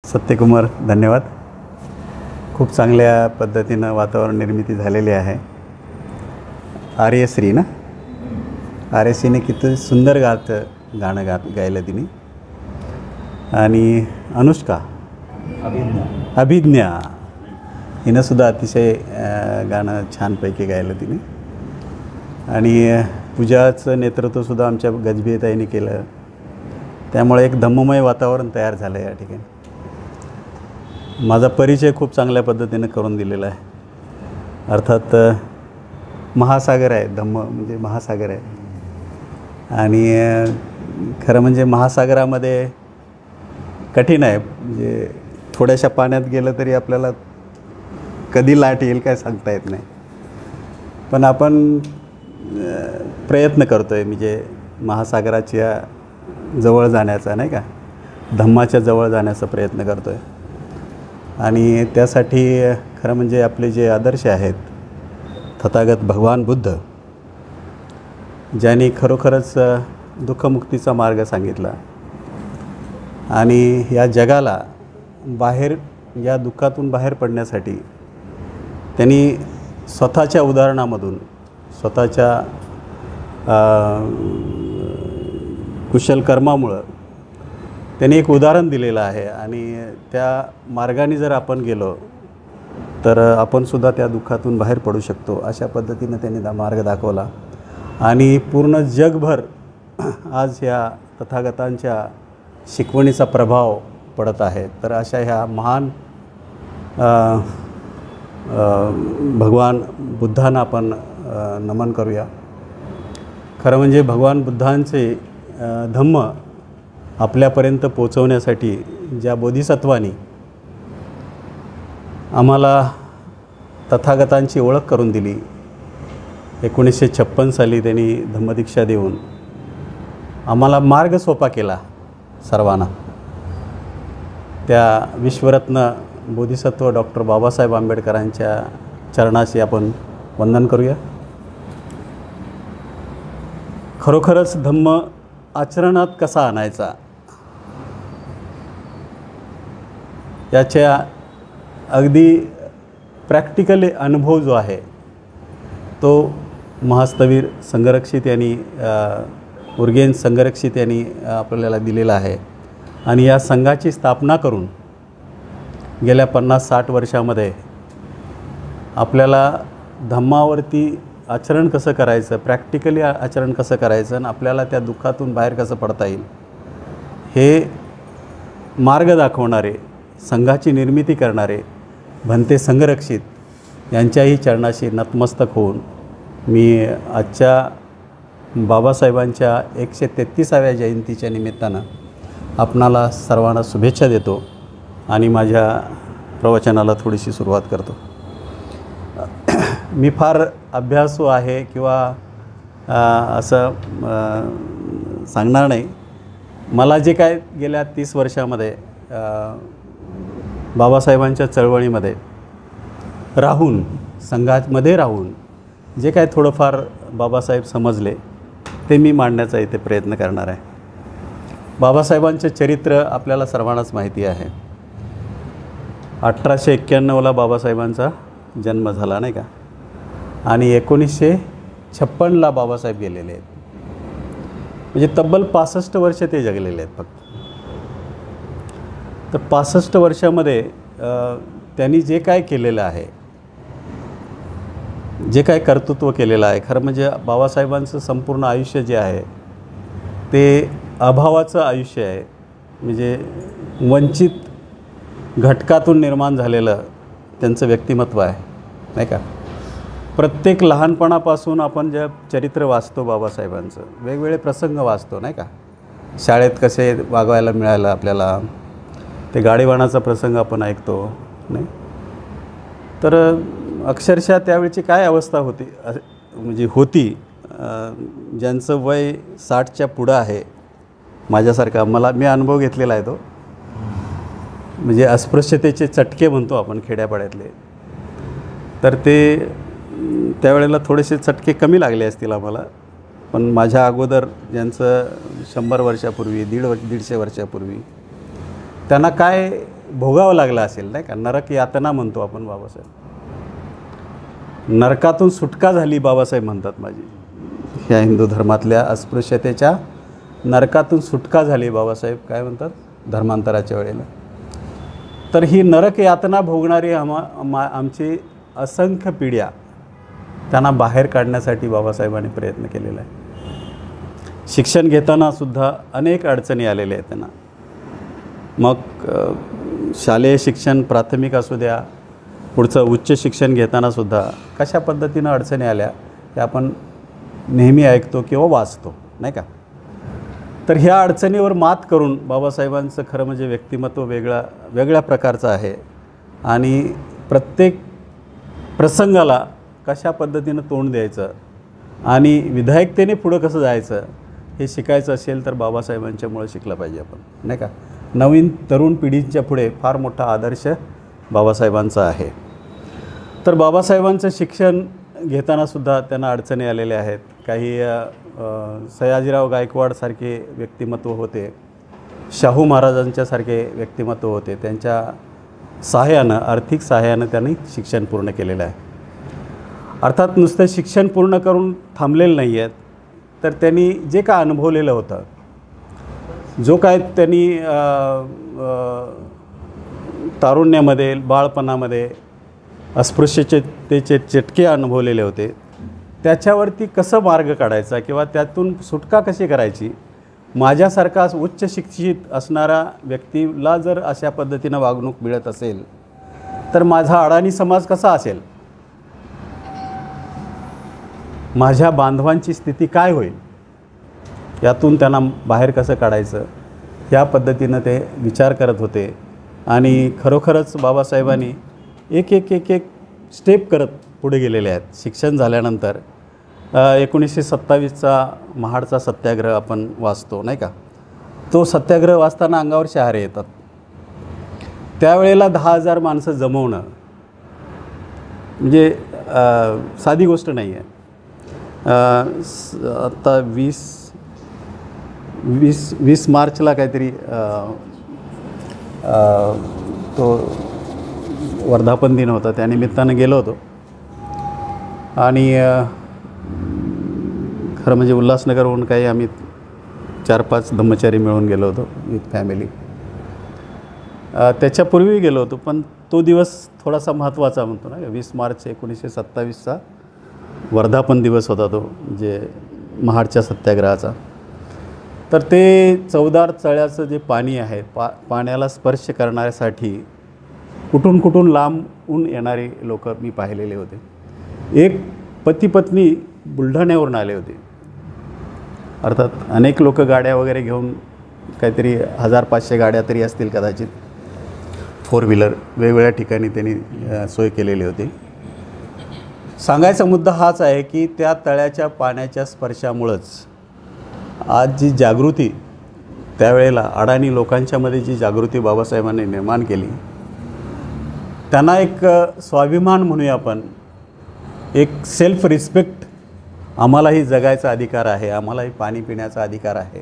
सत्यकुमार, धन्यवाद. खूप चांगल्या पद्धतीनं वातावरण निर्मिती झालेली आहे. आर्यश्री ना, आर्यश्रीने किती सुंदर गाणं गायलं तिने. आणि अनुष्का अभिज्ञा हिनंसुद्धा अतिशय गाणं छानपैकी गायलं तिने. आणि पूजाचं नेतृत्वसुद्धा आमच्या गजबीताईने केलं. त्यामुळे एक धम्ममय वातावरण तयार झालं आहे या ठिकाणी. माझा परिचय खूप चांगल्या पद्धतीने करून दिलेला आहे. अर्थात महासागर आहे, धम्म म्हणजे महासागर आहे. आणि खरं म्हणजे महासागरामध्ये कठीण आहे. म्हणजे थोड्याशा पाण्यात गेलं तरी आपल्याला कधी लाट येईल काय सांगता येत नाही. पण आपण प्रयत्न करतो आहे म्हणजे महासागराच्या जवळ जाण्याचा, नाही का, धम्माच्या जवळ जाण्याचा प्रयत्न करतो आहे. आणि त्यासाठी खरं म्हणजे आपले जे आदर्श आहेत, तथागत भगवान बुद्ध ज्यांनी खरोखरच दुःखमुक्तीचा मार्ग सांगितला आणि या जगाला बाहेर या दुःखातून बाहेर पडण्यासाठी त्यांनी स्वतःच्या उदाहरणामधून, स्वतःच्या कुशल कर्मामुळं त्यांनी एक उदाहरण दिलेलं आहे. आणि त्या मार्गाने जर आपण गेलो तर आपणसुद्धा त्या दुःखातून बाहेर पडू शकतो. अशा पद्धतीनं त्यांनी मार्ग दाखवला. आणि पूर्ण जगभर आज ह्या तथागतांच्या शिकवणीचा प्रभाव पडत आहे. तर अशा ह्या महान भगवान बुद्धांना आपण नमन करूया. खरं म्हणजे भगवान बुद्धांचे धम्म आपल्यापर्यंत पोचवण्यासाठी ज्या बोधिसत्वानी आम्हाला तथागतांची ओळख करून दिली, 1956 साली त्यांनी धम्मदीक्षा देऊन आम्हाला मार्ग सोपा केला सर्वांना. त्या विश्वरत्न बोधिसत्व डॉक्टर बाबासाहेब आंबेडकरांच्या चरणाशी आपण वंदन करूया. खरोखरच धम्म आचरणात कसा आणायचा याच्या अगदी प्रॅक्टिकली अनुभव जो आहे तो महास्तवीर संघरक्षित यांनी उर्गेन संघरक्षित यांनी आपल्याला दिलेला आहे. आणि या संघाची स्थापना करून गेल्या 50-60 वर्षामध्ये आपल्याला धम्मावरती आचरण कसं करायचं, प्रॅक्टिकली आचरण कसं करायचं आणि आपल्याला त्या दुःखातून बाहेर कसं पडता येईल हे मार्ग दाखवणारे, संघाची निर्मिती करणारे भंते संघरक्षित यांच्याही चरणाशी नतमस्तक होऊन मी आजच्या बाबासाहेबांच्या 133व्या जयंतीच्या निमित्तानं आपणाला सर्वांना शुभेच्छा देतो आणि माझ्या प्रवचनाला थोडीशी सुरुवात करतो. मी फार अभ्यासू आहे किंवा असं सांगणार नाही. मला जे काय गेल्या 30 वर्षामध्ये बाबासाहेबांच्या चळवळीमध्ये राहून, संघामध्ये राहून जे काय थोडंफार बाबासाहेब समजले ते मी मांडण्याचा इथे प्रयत्न करणार आहे. बाबासाहेबांचे चरित्र आपल्याला सर्वांनाच माहिती आहे. 1891ला बाबासाहेबांचा जन्म झाला, नाही का, आणि 1956ला बाबासाहेब गेलेले आहेत. म्हणजे तब्बल 65 वर्ष ते जगलेले आहेत फक्त. तर 65 वर्षामध्ये त्यांनी जे काय केलेलं आहे, जे काय कर्तृत्व केलेलं आहे, खरं म्हणजे बाबासाहेबांचं संपूर्ण आयुष्य जे आहे ते अभावाचं आयुष्य आहे. म्हणजे वंचित घटकातून निर्माण झालेलं त्यांचं व्यक्तिमत्व आहे, नाही का. प्रत्येक लहानपणापासून आपण जे चरित्र वाचतो बाबासाहेबांचं, वेगवेगळे प्रसंग वाचतो, नाही का. शाळेत कसे वागवायला मिळालं आपल्याला, ते गाडीवाणाचा प्रसंग आपण ऐकतो, नाही. तर अक्षरशः त्यावेळची काय अवस्था होती, म्हणजे होती, ज्यांचं वय 60च्या पुढं आहे माझ्यासारखा, मी अनुभव घेतलेला आहे तो. म्हणजे अस्पृश्यतेचे चटके म्हणतो आपण खेड्यापाड्यातले, तर ते त्यावेळेला थोडेसे चटके कमी लागले असतील आम्हाला. पण माझ्या अगोदर ज्यांचं 100 वर्षापूर्वी, 150 वर्षापूर्वी त्यांना काय भोगावं लागलं असेल, नाही का. नरक यातना म्हणतो आपण बाबासाहेब. नरकातून सुटका झाली बाबासाहेब म्हणतात माझी. ह्या हिंदू धर्मातल्या अस्पृश्यतेच्या नरकातून सुटका झाली बाबासाहेब काय म्हणतात धर्मांतराच्या वेळेला. तर ही नरक यातना भोगणारी आमची असंख्य पिढ्या त्यांना बाहेर काढण्यासाठी बाबासाहेबांनी प्रयत्न केलेला आहे. शिक्षण घेताना सुद्धा अनेक अडचणी आलेल्या आहेत त्यांना. मग शालेय शिक्षण प्राथमिक असू द्या, पुढचं उच्च शिक्षण घेताना सुद्धा कशा पद्धतीनं अडचणी आल्या हे आपण नेहमी ऐकतो किंवा वाचतो, नाही का. तर ह्या अडचणीवर मात करून बाबासाहेबांचं खरं म्हणजे व्यक्तिमत्व वेगळ्या प्रकारचं आहे. आणि प्रत्येक प्रसंगाला कशा पद्धतीनं तोंड द्यायचं आणि विधायकतेने पुढं कसं जायचं हे शिकायचं असेल तर बाबासाहेबांच्यामुळे शिकलं पाहिजे आपण, नाही का. नवीन तरुण पिढींच्या पुढे फार मोठा आदर्श बाबासाहेबांचा आहे. तर बाबासाहेबांचं शिक्षण घेतानासुद्धा त्यांना अडचणी आलेल्या आहेत. काही सयाजीराव गायकवाडसारखे व्यक्तिमत्व होते, शाहू महाराजांच्यासारखे व्यक्तिमत्व होते. त्यांच्या सहाय्यानं, आर्थिक सहाय्यानं त्यांनी शिक्षण पूर्ण केलेलं आहे. अर्थात नुसतं शिक्षण पूर्ण करून थांबलेलं नाही आहेत, तर त्यांनी जे काय अनुभवलेलं होतं, जो काय त्यांनी तारुण्यामध्ये बाळपणामध्ये अस्पृश्यतेचे चटके अनुभवलेले होते, त्याच्यावरती कसं मार्ग काढायचा किंवा त्यातून सुटका कशी करायची. माझ्यासारखा उच्च शिक्षित असणारा व्यक्तीला जर अशा पद्धतीनं वागणूक मिळत असेल तर माझा अडाणी समाज कसा असेल, माझ्या बांधवांची स्थिती काय होईल, यातून त्यांना बाहेर कसं काढायचं या पद्धतीनं ते विचार करत होते. आणि खरोखरच बाबासाहेबांनी एक एक एक एक स्टेप करत पुढे गेलेले आहेत. शिक्षण झाल्यानंतर 1927चा महाडचा सत्याग्रह आपण वाचतो, नाही का. तो सत्याग्रह वाचताना अंगावर शहारे येतात. त्यावेळेला 10,000 माणसं जमवणं म्हणजे साधी गोष्ट नाही आहे. आत्ता 20 मार्चला काहीतरी तो वर्धापन दिन होता, त्यानिमित्तानं गेलो होतो. आणि खरं म्हणजे उल्हासनगरहून काही आम्ही 4-5 धम्मचारी मिळून गेलो होतो विथ फॅमिली. त्याच्यापूर्वी गेलो होतो, पण तो दिवस थोडासा महत्त्वाचा म्हणतो ना. 20 मार्च 1927चा वर्धापन दिवस होता तो, जे महाडच्या सत्याग्रहाचा. तर ते चवदार तळ्याचं जे पाणी आहे, पाण्याला स्पर्श करण्यासाठी कुठून कुठून लांबून येणारे लोक मी पाहिलेले होते. एक पती पत्नी बुलढाण्यावरून आले होते. अर्थात अनेक लोक गाड्या वगैरे घेऊन, काहीतरी 1500 गाड्या तरी असतील कदाचित, 4 व्हीलर वेगवेगळ्या ठिकाणी त्यांनी सोय केलेली होती. सांगायचा मुद्दा हाच आहे की त्या तळ्याच्या पाण्याच्या स्पर्शामुळंच आज जी जागृती, त्यावेळेला अडाणी लोकांच्यामध्ये जी जागृती बाबासाहेबांनी निर्माण केली, त्यांना एक स्वाभिमान म्हणूया आपण, एक सेल्फ रिस्पेक्ट, आम्हालाही जगायचा अधिकार आहे, आम्हालाही पाणी पिण्याचा अधिकार आहे.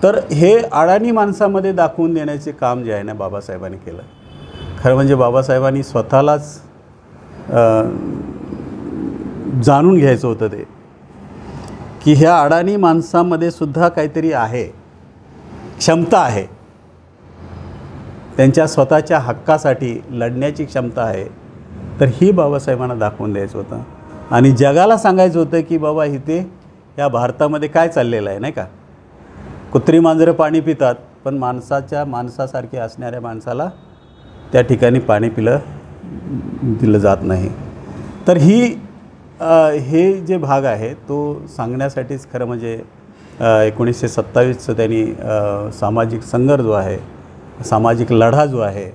तर हे अडाणी माणसामध्ये दाखवून देण्याचे काम जे आहे ना बाबासाहेबांनी केलं. खरं म्हणजे बाबासाहेबांनी स्वतःलाच जाणून घ्यायचं होतं ते, की ह्या अडाणी माणसामध्ये सुद्धा काहीतरी आहे, क्षमता आहे, त्यांच्या स्वतःच्या हक्कासाठी लढण्याची क्षमता आहे. तर ही बाबासाहेबांना दाखवून द्यायचं होतं आणि जगाला सांगायचं होतं की बाबा इथे या भारतामध्ये काय चाललेलं आहे, नाही का. कुत्री मांजरं पाणी पितात, पण माणसासारखे असणाऱ्या माणसाला त्या ठिकाणी पाणी दिलं जात नाही. तर हे जे भाग आहे तो सांगण्यासाठीच खरं म्हणजे 1927चं त्यांनी सामाजिक संघर्ष जो आहे, सामाजिक लढा जो आहे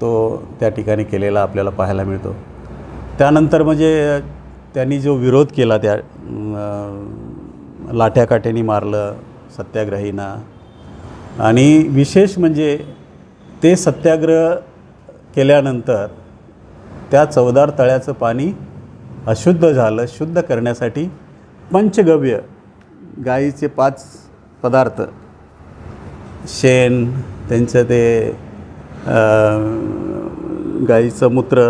तो त्या ठिकाणी केलेला आपल्याला पाहायला मिळतो. त्यानंतर म्हणजे त्यांनी जो विरोध केला, त्या लाठ्याकाठ्यानी मारलं सत्याग्रहींना. आणि विशेष म्हणजे ते सत्याग्रह केल्यानंतर त्या चवदार तळ्याचं पाणी अशुद्ध झालं. शुद्ध करण्यासाठी पंचगव्य, गाईचे 5 पदार्थ, शेण, त्यांचं ते गाईचं मूत्र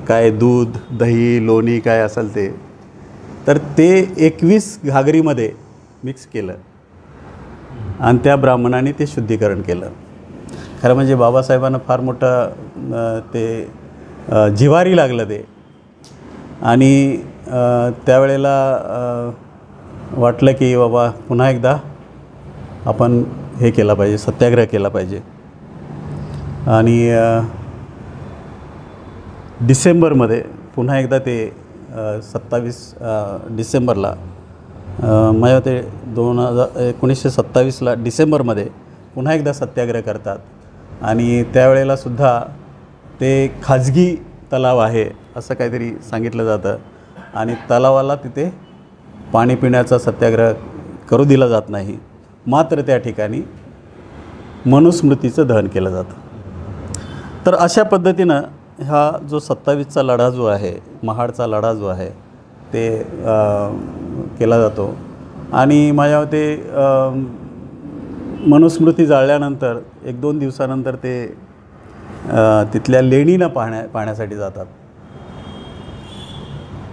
काय, दूध, दही, लोणी काय असेल ते, तर ते 21 घागरीमध्ये मिक्स केलं आणि त्या ब्राह्मणाने ते शुद्धीकरण केलं. खरं म्हणजे बाबासाहेबांना फार मोठं ते जिव्हारी लागलं ते. आणि त्यावेळेला वाटलं की बाबा पुन्हा एकदा आपण हे केलं पाहिजे, सत्याग्रह केला पाहिजे. आणि डिसेंबरमध्ये पुन्हा एकदा ते 27 डिसेंबरला माझ्या ते 1927ला डिसेंबरमध्ये पुन्हा एकदा सत्याग्रह करतात. आणि त्यावेळेलासुद्धा ते खाजगी तलाव आहे असं काहीतरी सांगितलं जातं आणि तलावाला तिथे पाणी पिण्याचा सत्याग्रह करू दिला जात नाही. मात्र त्या ठिकाणी मनुस्मृतीचं दहन केलं जातं. तर अशा पद्धतीनं हा जो 27चा लढा जो आहे, महाडचा लढा जो आहे ते केला जातो. आणि माझ्या मते मनुस्मृती जाळल्यानंतर 1-2 दिवसानंतर ते तिथल्या लेणीला पाहण्यासाठी जातात.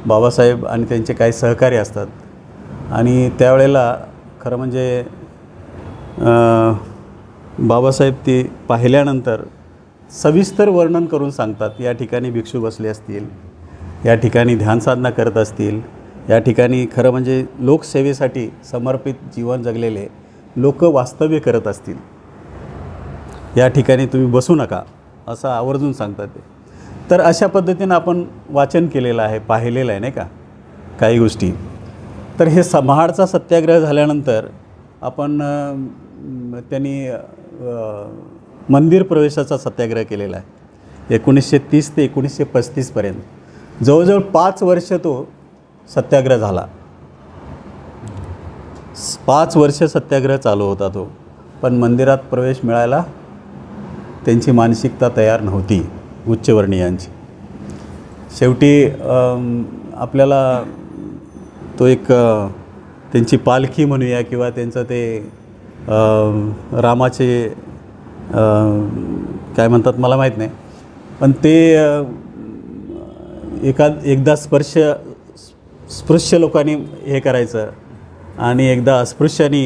बाबासाहेब आणि त्यांचे काही सहकारी असतात. आणि त्यावेळेला खरं म्हणजे बाबासाहेब ते पाहिल्यानंतर सविस्तर वर्णन करून सांगतात. या ठिकाणी भिक्षू बसले असतील, या ठिकाणी ध्यानसाधना करत असतील, या ठिकाणी खरं म्हणजे लोकसेवेसाठी समर्पित जीवन जगलेले लोक वास्तव्य करत असतील, या ठिकाणी तुम्ही बसू नका असं आवर्जून सांगतात ते. तर अशा पद्धतीनं आपण वाचन केलेलं आहे, पाहिलेलं आहे नाही का काही गोष्टी. तर हे महाडचा सत्याग्रह झाल्यानंतर आपण त्यांनी मंदिर प्रवेशाचा सत्याग्रह केलेला आहे 1930 ते 1935पर्यंत. जवळजवळ 5 वर्ष तो सत्याग्रह झाला. 5 वर्ष सत्याग्रह चालू होता तो. पण मंदिरात प्रवेश मिळायला त्यांची मानसिकता तयार नव्हती उच्चवर्णीयांची. शेवटी आपल्याला तो एक त्यांची पालखी म्हणूया किंवा त्यांचं ते रामाचे काय म्हणतात मला माहीत नाही, पण ते एकदा स्पृश्य लोकांनी हे करायचं आणि एकदा अस्पृश्यानी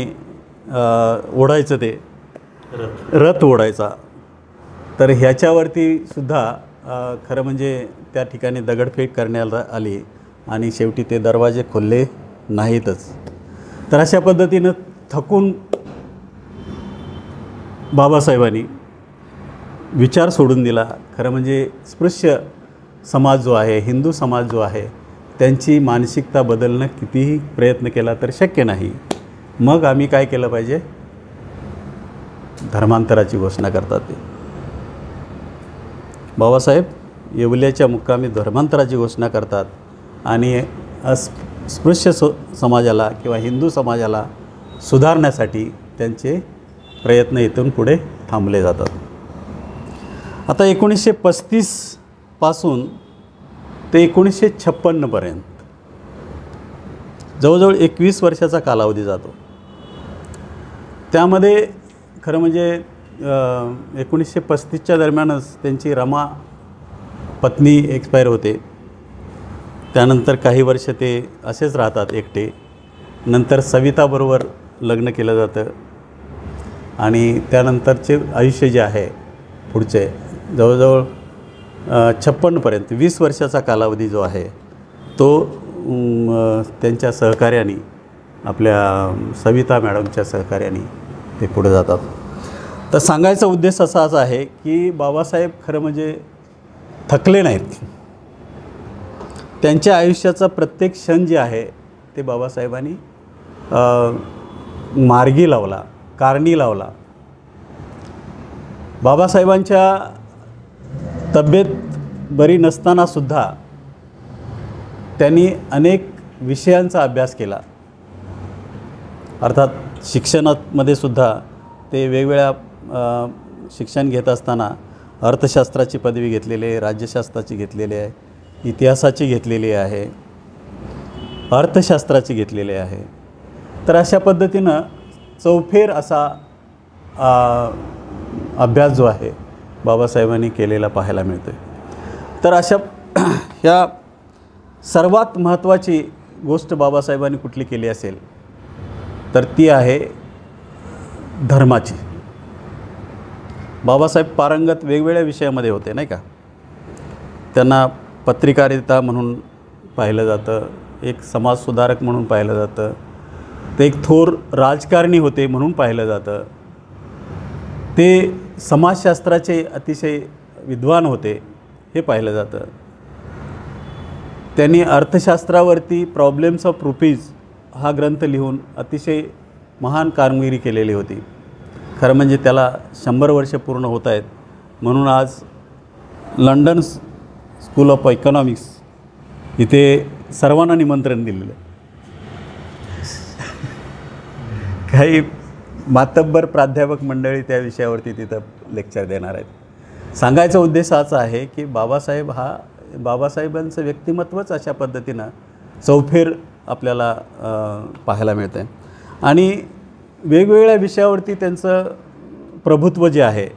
ओढायचं, ते रथ ओढायचा. तर ह्याच्यावरती सुद्धा खरं म्हणजे त्या ठिकाणी दगडफेक करण्यात आली आणि शेवटी ते दरवाजे खोलले नाहीतच. तर अशा पद्धतीनं थकून बाबासाहेबांनी विचार सोडून दिला. खरं म्हणजे स्पृश्य समाज जो आहे, हिंदू समाज जो आहे, त्यांची मानसिकता बदलणं कितीही प्रयत्न केला तर शक्य नाही. मग आम्ही काय केलं पाहिजे, धर्मांतराची घोषणा करतात ते बाबासाहेब. येवल्याच्या मुक्कामी धर्मांतराची घोषणा करतात आणि स्पृश्य समाजाला किंवा हिंदू समाजाला सुधारण्यासाठी त्यांचे प्रयत्न इथून पुढे थांबले जातात. आता 1935 पासून ते 1956पर्यंत जवळजवळ 21 वर्षाचा कालावधी जातो. त्यामध्ये खरं म्हणजे 1935च्या दरम्यानच त्यांची रमा पत्नी एक्सपायर होते. त्यानंतर काही वर्ष ते असेच राहतात एकटे. नंतर सविताबरोबर लग्न केलं जातं आणि त्यानंतरचे आयुष्य जे आहे पुढचे जवळजवळ 56पर्यंत 20 वर्षाचा कालावधी जो आहे तो त्यांच्या सहकार्याने, आपल्या सविता मॅडमच्या सहकार्याने ते पुढे जातात. तर सांगायचा उद्देश असाच आहे की बाबासाहेब खरं म्हणजे थकले नाहीत. त्यांच्या आयुष्याचा प्रत्येक क्षण जे आहे ते बाबासाहेबांनी मार्गी लावला, कारणी लावला. बाबासाहेबांच्या तब्येत बरी नसतानासुद्धा त्यांनी अनेक विषयांचा अभ्यास केला. अर्थात शिक्षणामध्ये सुद्धा ते वेगवेगळ्या शिक्षण घेत असताना अर्थशास्त्राची पदवी घेतलेली आहे, राज्यशास्त्राची घेतलेली आहे, इतिहासाची घेतलेली आहे, अर्थशास्त्राची घेतलेली आहे. तर अशा पद्धतीनं चौफेर असा अभ्यास जो आहे बाबासाहेबांनी केलेला पाहायला मिळतो आहे. तर अशा ह्या सर्वात महत्त्वाची गोष्ट बाबासाहेबांनी कुठली केली असेल तर ती आहे धर्माची. बाबासाहेब पारंगत वेगवेगळ्या विषयामध्ये होते नाही का. त्यांना पत्रकारिता म्हणून पाहिलं जातं, एक समाजसुधारक म्हणून पाहिलं जातं, ते एक थोर राजकारणी होते म्हणून पाहिलं जातं, ते समाजशास्त्राचे अतिशय विद्वान होते हे पाहिलं जातं. त्यांनी अर्थशास्त्रावरती प्रॉब्लेम्स ऑफ रुपीज हा ग्रंथ लिहून अतिशय महान कामगिरी केलेली होती. खरं म्हणजे त्याला 100 वर्ष पूर्ण होत आहेत म्हणून आज लंडन स्कूल ऑफ इकॉनॉमिक्स इथे सर्वांना निमंत्रण दिलेलं आहे. काही मातब्बर प्राध्यापक मंडळी त्या विषयावरती तिथं लेक्चर देणार आहेत. सांगायचा उद्देश हाच आहे की बाबासाहेबांचं व्यक्तिमत्वच अशा पद्धतीनं चौफेर आपल्याला पाहायला मिळतं आहे आणि वेगवेगळ्या विषयावरती त्यांचं प्रभुत्व जे आहे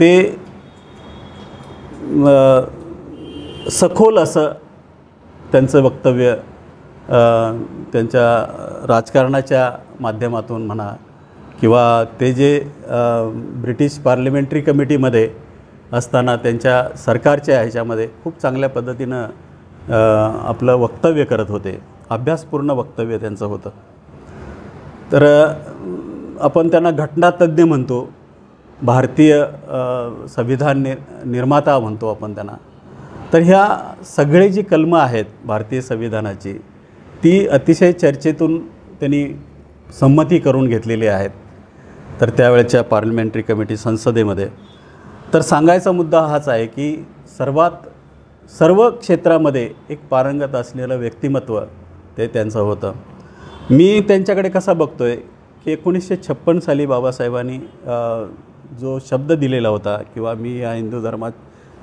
ते सखोल असं त्यांचं वक्तव्य त्यांच्या राजकारणाच्या माध्यमातून म्हणा किंवा ते जे ब्रिटिश पार्लमेंटरी कमिटीमध्ये असताना त्यांच्या सरकारच्या ह्याच्यामध्ये खूप चांगल्या पद्धतीनं आपलं वक्तव्य करत होते. अभ्यासपूर्ण वक्तव्य त्यांचं होतं. तर आपण त्यांना घटनातज्ञ म्हणतो, भारतीय संविधान निर्माता म्हणतो आपण त्यांना. तर ह्या सगळे जी कलमं आहेत भारतीय संविधानाची ती अतिशय चर्चेतून त्यांनी संमती करून घेतलेली आहेत. तर त्यावेळेच्या पार्लमेंटरी कमिटी संसदेमध्ये. तर सांगायचा मुद्दा हाच आहे की सर्व क्षेत्रामध्ये एक पारंगत असलेलं व्यक्तिमत्व ते त्यांचं होतं. मी त्यांच्याकडे कसा बघतो आहे की 1956 साली बाबासाहेबांनी जो शब्द दिलेला होता किंवा मी या हिंदू धर्मात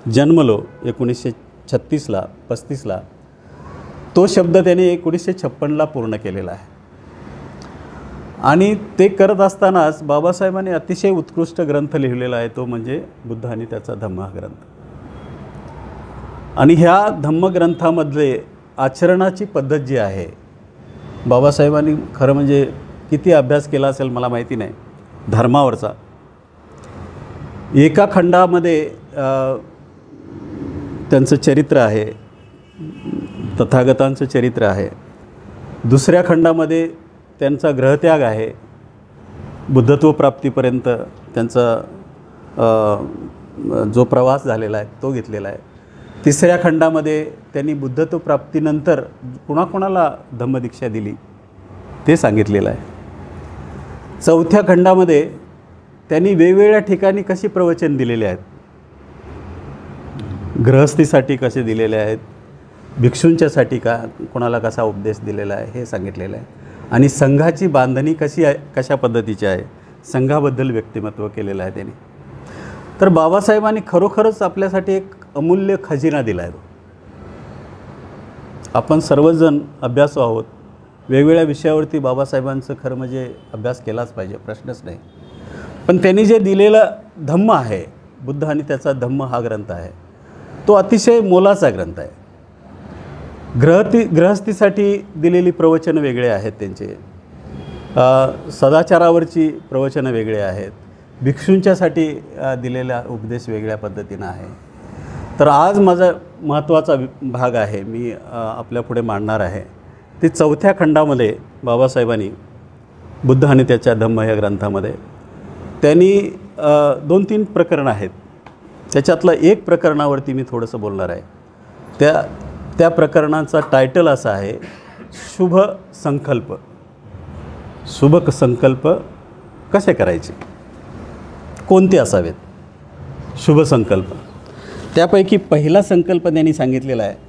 जन्मलो 1936ला 35ला, तो शब्द त्याने 1956ला पूर्ण केलेला आहे. आणि ते करत असतानाच बाबासाहेबांनी अतिशय उत्कृष्ट ग्रंथ लिहिलेला आहे, तो म्हणजे बुद्ध आणि त्याचा धम्म हा ग्रंथ. आणि ह्या धम्मग्रंथामधले आचरणाची पद्धत जी आहे, बाबासाहेबांनी खरं म्हणजे किती अभ्यास केला असेल मला माहिती नाही धर्मावरचा. एका खंडामध्ये त्यांचं चरित्र आहे, तथागतांचं चरित्र आहे. दुसऱ्या खंडामध्ये त्यांचा ग्रहत्याग आहे, बुद्धत्व प्राप्तीपर्यंत त्यांचा जो प्रवास झालेला आहे तो घेतलेला आहे. तिसऱ्या खंडामध्ये त्यांनी बुद्धत्व प्राप्तीनंतर कुणाकुणाला धम्मदीक्षा दिली ते सांगितलेलं आहे. चौथ्या खंडामध्ये त्यांनी वेगवेगळ्या ठिकाणी कशी प्रवचन दिलेले आहेत, गृहस्थीसाठी कसे दिलेले आहेत, भिक्षूंच्यासाठी कोणाला कसा उपदेश दिलेला आहे हे सांगितलेलं आहे. आणि संघाची बांधणी कशी आहे, कशा पद्धतीची आहे, संघाबद्दल व्यक्तिमत्व केलेलं आहे त्यांनी. तर बाबासाहेबांनी खरोखरच आपल्यासाठी एक अमूल्य खजिना दिला आहे. आपण सर्वजण अभ्यासू आहोत, वेगवेगळ्या विषयावरती बाबासाहेबांचं खरं म्हणजे अभ्यास केलाच पाहिजे, प्रश्नच नाही. पण त्यांनी जे दिलेलं धम्म आहे, बुद्ध आणि त्याचा धम्म हा ग्रंथ आहे, तो अतिशय मोलाचा ग्रंथ आहे. गृहस्थीसाठी दिलेली प्रवचनं वेगळे आहेत त्यांचे, सदाचारावरची प्रवचनं वेगळे आहेत, भिक्षूंच्यासाठी दिलेला उपदेश वेगळ्या पद्धतीनं आहे. तर आज माझा महत्त्वाचा भाग आहे, मी आपल्यापुढे मांडणार आहे, ते चौथ्या खंडामध्ये बाबासाहेबांनी बुद्ध आणि त्याच्या धम्म या ग्रंथामध्ये त्यांनी 2-3 प्रकरणं आहेत. त्याच्यातलं एक प्रकरणावरती मी थोडंसं बोलणार आहे. त्या प्रकरणाचा टायटल असा आहे, शुभ संकल्प. शुभ संकल्प कसे करायचे, कोणते असावेत शुभ संकल्प. त्यापैकी पहिला संकल्प त्यांनी सांगितलेला आहे,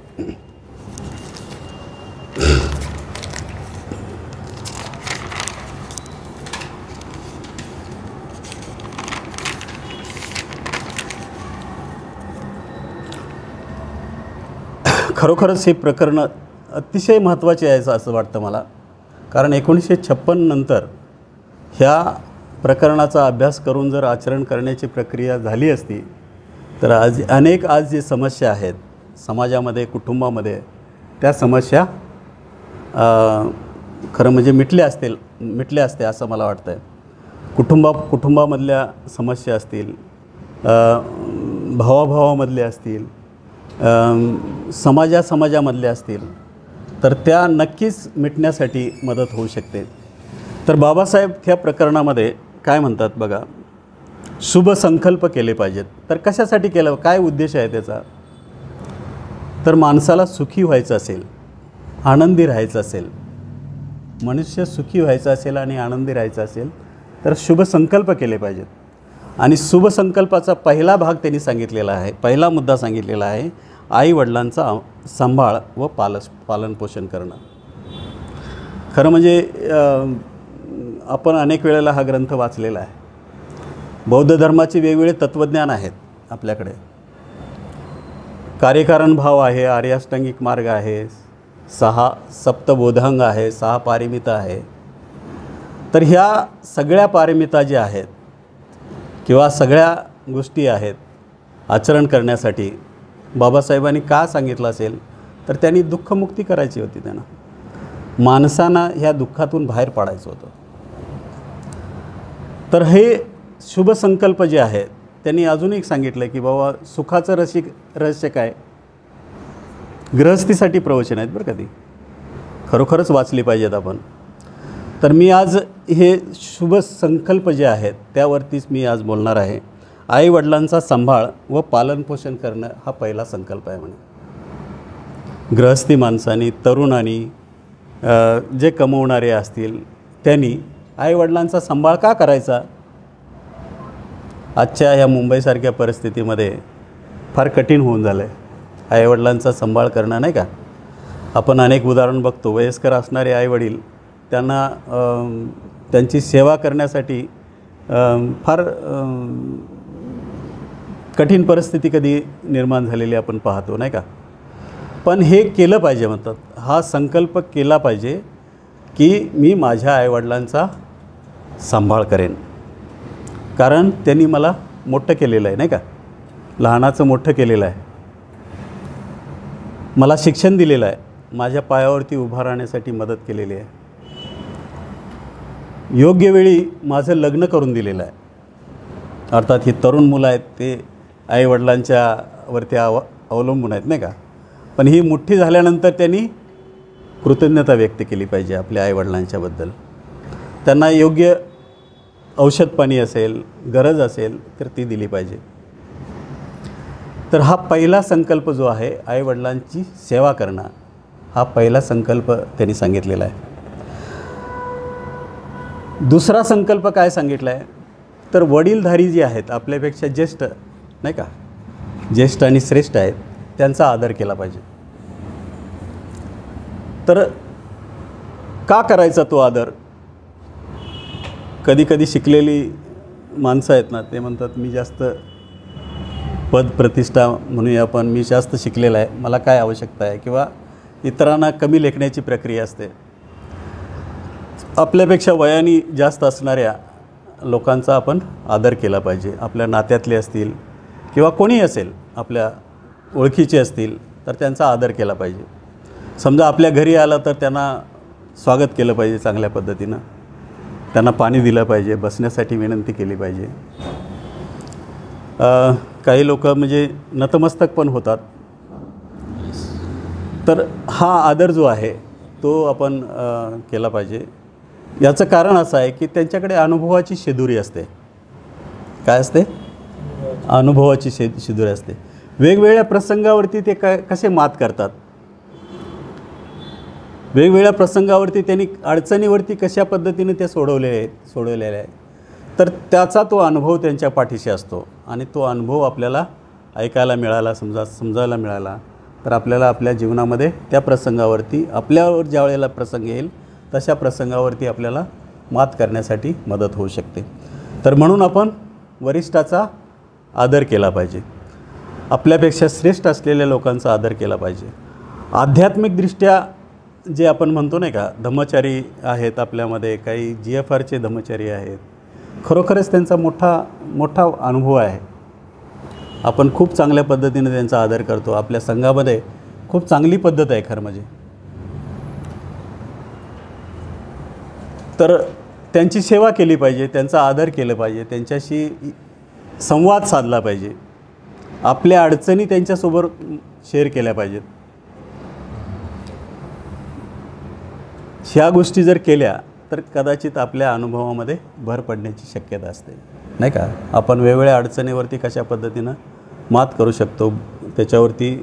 खरोखरच हे प्रकरण अतिशय महत्त्वाचे आहे असं वाटतं मला. कारण 1956 नंतर ह्या प्रकरणाचा अभ्यास करून जर आचरण करण्याची प्रक्रिया झाली असती तर आज जे समस्या आहेत समाजामध्ये, कुटुंबामध्ये, त्या समस्या खरं म्हणजे मिटल्या असते असं मला वाटतं आहे. कुटुंबामधल्या समस्या असतील, भावाभावामधल्या असतील, समाजामधल्या असतील, तर त्या नक्कीच मिटण्यासाठी मदत होऊ शकते. तर बाबासाहेब ह्या प्रकरणामध्ये काय म्हणतात बघा, शुभ संकल्प केले पाहिजेत. तर कशासाठी केलं, काय उद्देश आहे त्याचा? तर माणसाला सुखी व्हायचं असेल, आनंदी राहायचं असेल, मनुष्य सुखी व्हायचं असेल आणि आनंदी राहायचं असेल तर शुभ संकल्प केले पाहिजेत. आणि शुभ संकल्पाचा पहिला भाग त्यांनी सांगितलेला आहे, पहिला मुद्दा सांगितलेला आहे, आईवडिलांचा सांभाळ व पालनपोषण करणं. खरं म्हणजे आपण अनेक वेळेला हा ग्रंथ वाचलेला आहे. बौद्ध धर्माचे वेगवेगळे तत्त्वज्ञान आहेत आपल्याकडे. कार्यकारण भाव आहे, आर्याष्टांगिक मार्ग आहे, 6 सप्तबोधांग आहे, 6 पारमिता आहे. तर ह्या सगळ्या पारमिता ज्या आहेत किंवा सगळ्या गोष्टी आहेत आचरण करण्यासाठी बाबासाहेबांनी का सांगितलं असेल तर त्यांनी दुःखमुक्ती करायची होती. त्यांना माणसांना ह्या दुःखातून बाहेर पाडायचं होतं. तर हे शुभ संकल्प जे आहेत त्यांनी अजून एक सांगितलं की बाबा सुखाचं रहस्य काय. गृहस्थीसाठी प्रवचन आहेत बरं का, ती खरोखरच वाचली पाहिजेत आपण. तर मी आज हे शुभ संकल्प जे आहेत त्यावरतीच मी आज बोलणार आहे. आईवडिलांचा सांभाळ व पालनपोषण करणं हा पहिला संकल्प आहे म्हणे. गृहस्थी माणसांनी, तरुणांनी, जे कमवणारे असतील त्यांनी आईवडिलांचा सांभाळ का करायचा. आजच्या ह्या मुंबईसारख्या परिस्थितीमध्ये फार कठीण होऊन झालं आहे आईवडिलांचा सांभाळ करणं, नाही का. आपण अनेक उदाहरण बघतो. वयस्कर असणारे आईवडील त्यांना त्यांची सेवा करण्यासाठी फार कठीण परिस्थिती कधी निर्माण झालेली आपण पाहतो, नाही का. पण हे केलं पाहिजे म्हणतात, हा संकल्प केला पाहिजे की मी माझ्या आईवडिलांचा सांभाळ करेन. कारण त्यांनी मला मोठं केलेलं आहे, नाही का. लहानाचं मोठं केलेलं आहे, मला शिक्षण दिलेलं आहे, माझ्या पायावरती उभा राहण्यासाठी मदत केलेली आहे, योग्य वेळी माझं लग्न करून दिलेलं आहे. अर्थात ही तरुण मुलं आहेत ते आईवडिलांच्या वरती अवलंबून आहेत, नाही का. पण ही मोठी झाल्यानंतर त्यांनी कृतज्ञता व्यक्त केली पाहिजे आपल्या आईवडिलांच्याबद्दल. त्यांना योग्य औषध पाणी असेल, गरज असेल तर ती दिली पाहिजे. तर हा पहिला संकल्प जो आहे आईवडिलांची सेवा करणं, हा पहिला संकल्प त्यांनी सांगितलेला आहे. दुसरा संकल्प काय सांगितला आहे तर वडीलधारी जे आहेत, आपल्यापेक्षा ज्येष्ठ, नाही का, ज्येष्ठ आणि श्रेष्ठ आहेत, त्यांचा आदर केला पाहिजे. तर का करायचा तो आदर. कधी शिकलेली माणसं आहेत ना, ते म्हणतात मी जास्त पद प्रतिष्ठा म्हणूया पण मी जास्त शिकलेला आहे, मला काय आवश्यकता आहे, किंवा इतरांना कमी लेखण्याची प्रक्रिया असते. आपल्यापेक्षा वयाने जास्त असणाऱ्या लोकांचा आपण आदर केला पाहिजे. आपल्या नात्यातले असतील किंवा कोणी असेल, आपल्या ओळखीचे असतील तर त्यांचा आदर केला पाहिजे. समजा आपल्या घरी आलं तर त्यांना स्वागत केलं पाहिजे चांगल्या पद्धतीनं, त्यांना पाणी दिलं पाहिजे, बसण्यासाठी विनंती केली पाहिजे. काही लोक म्हणजे नतमस्तक पण होतात. तर हा आदर जो आहे तो आपण केला पाहिजे. याचं कारण असं आहे की त्यांच्याकडे अनुभवाची शेदुरी असते. काय असते? अनुभवाची शेदुरी असते. वेगवेगळ्या प्रसंगावरती ते कसे मात करतात, वेगवेगळ्या प्रसंगावरती त्यांनी अडचणीवरती कशा पद्धतीने ते सोडवलेले आहे. तर त्याचा तो अनुभव त्यांच्या पाठीशी असतो आणि तो अनुभव आपल्याला ऐकायला मिळाला, समजायला मिळाला तर आपल्याला आपल्या जीवनामध्ये त्या प्रसंगावरती, आपल्यावर ज्या वेळेला प्रसंग येईल तशा प्रसंगावरती आपल्याला मात करण्यासाठी मदत होऊ शकते. तर म्हणून आपण वरिष्ठाचा आदर केला पाहिजे, आपल्यापेक्षा श्रेष्ठ असलेल्या लोकांचा आदर केला पाहिजे. आध्यात्मिकदृष्ट्या जे आपण म्हणतो नाही का, धम्मचारी आहेत आपल्यामध्ये, काही GFRचे धम्मचारी आहेत, खरोखरच त्यांचा मोठा अनुभव आहे. आपण खूप चांगल्या पद्धतीने त्यांचा आदर करतो. आपल्या संघामध्ये खूप चांगली पद्धत आहे खरं म्हणजे. तर त्यांची सेवा केली पाहिजे, त्यांचा आदर केलं पाहिजे, त्यांच्याशी संवाद साधला पाहिजे, आपल्या अडचणी त्यांच्यासोबत शेअर केल्या पाहिजेत. ह्या गोष्टी जर केल्या तर कदाचित आपल्या अनुभवामध्ये भर पडण्याची शक्यता असते, नाही का. आपण वेगवेगळ्या अडचणीवरती कशा पद्धतीनं मात करू शकतो, त्याच्यावरती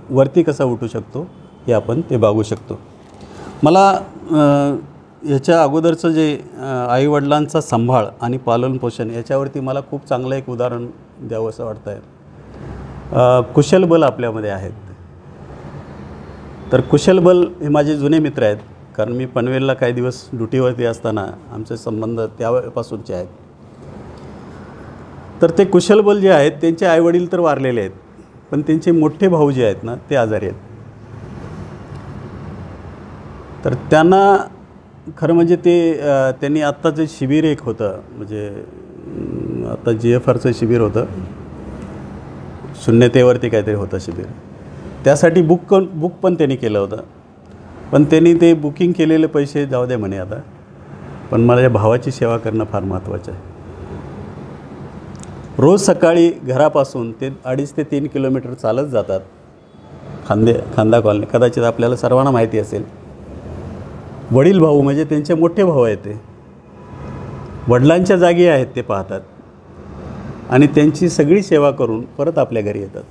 वरती कसा उठू शकतो हे आपण ते बघू शकतो. मला ह्याच्या अगोदरचं जे आईवडिलांचा सांभाळ आणि पालनपोषण याच्यावरती मला खूप चांगलं एक उदाहरण द्यावं असं वाटतं आहे. कुशलबल आपल्यामध्ये आहेत. तर कुशलबल हे माझे जुने मित्र आहेत, कारण मी पनवेलला काही दिवस ड्युटीवरती असताना आमचे संबंध त्यापासूनचे आहेत. तर ते कुशलबल जे आहेत त्यांचे आईवडील तर वारलेले आहेत, पण त्यांचे मोठे भाऊ जे आहेत ना ते आजारी आहेत. तर त्यांना खरं म्हणजे त्यांनी आत्ता जे शिबिर एक होतं, म्हणजे आता GFRचं शिबिर होतं, शून्यतेवरती काहीतरी होतं शिबिर, त्यासाठी बुक पण त्यांनी केलं होतं. पण त्यांनी ते बुकिंग केलेले पैसे जाऊ दे म्हणे आता, पण माझ्या भावाची सेवा करणं फार महत्त्वाचं आहे. रोज सकाळी घरापासून ते 2.5 ते 3 किलोमीटर चालत जातात खांदा कॉलनी. कदाचित आपल्याला सर्वांना माहिती असेल. वडील भाऊ म्हणजे त्यांचे मोठे भाऊ आहेत, ते वडिलांच्या जागी आहेत, ते पाहतात आणि त्यांची सगळी सेवा करून परत आपल्या घरी येतात.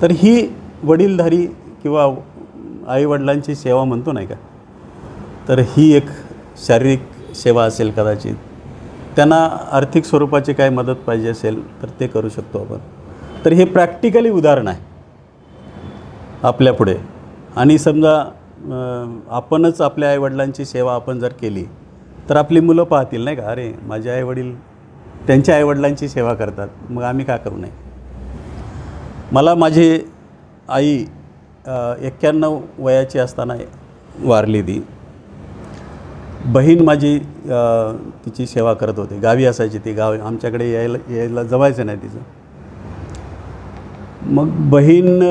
तर ही वडीलधारी किंवा आईवडिलांची सेवा म्हणतो नाही का, तर ही एक शारीरिक सेवा असेल कदाचित. त्यांना आर्थिक स्वरूपाची काय मदत पाहिजे असेल तर ते करू शकतो आपण. तर हे प्रॅक्टिकली उदाहरण आहे आपल्यापुढे. आणि समजा आपणच आपल्या आईवडिलांची सेवा आपण जर केली तर आपली मुलं पाहतील नाही का, अरे माझे आईवडील त्यांच्या आईवडिलांची सेवा करतात, मग आम्ही का करू नये. मला माझी आई 91 वयाची असताना वारली. ती बहीण माझी तिची सेवा करत होती, गावी असायची ती. आमच्याकडे यायला जमायचं नाही तिचं. मग बहीण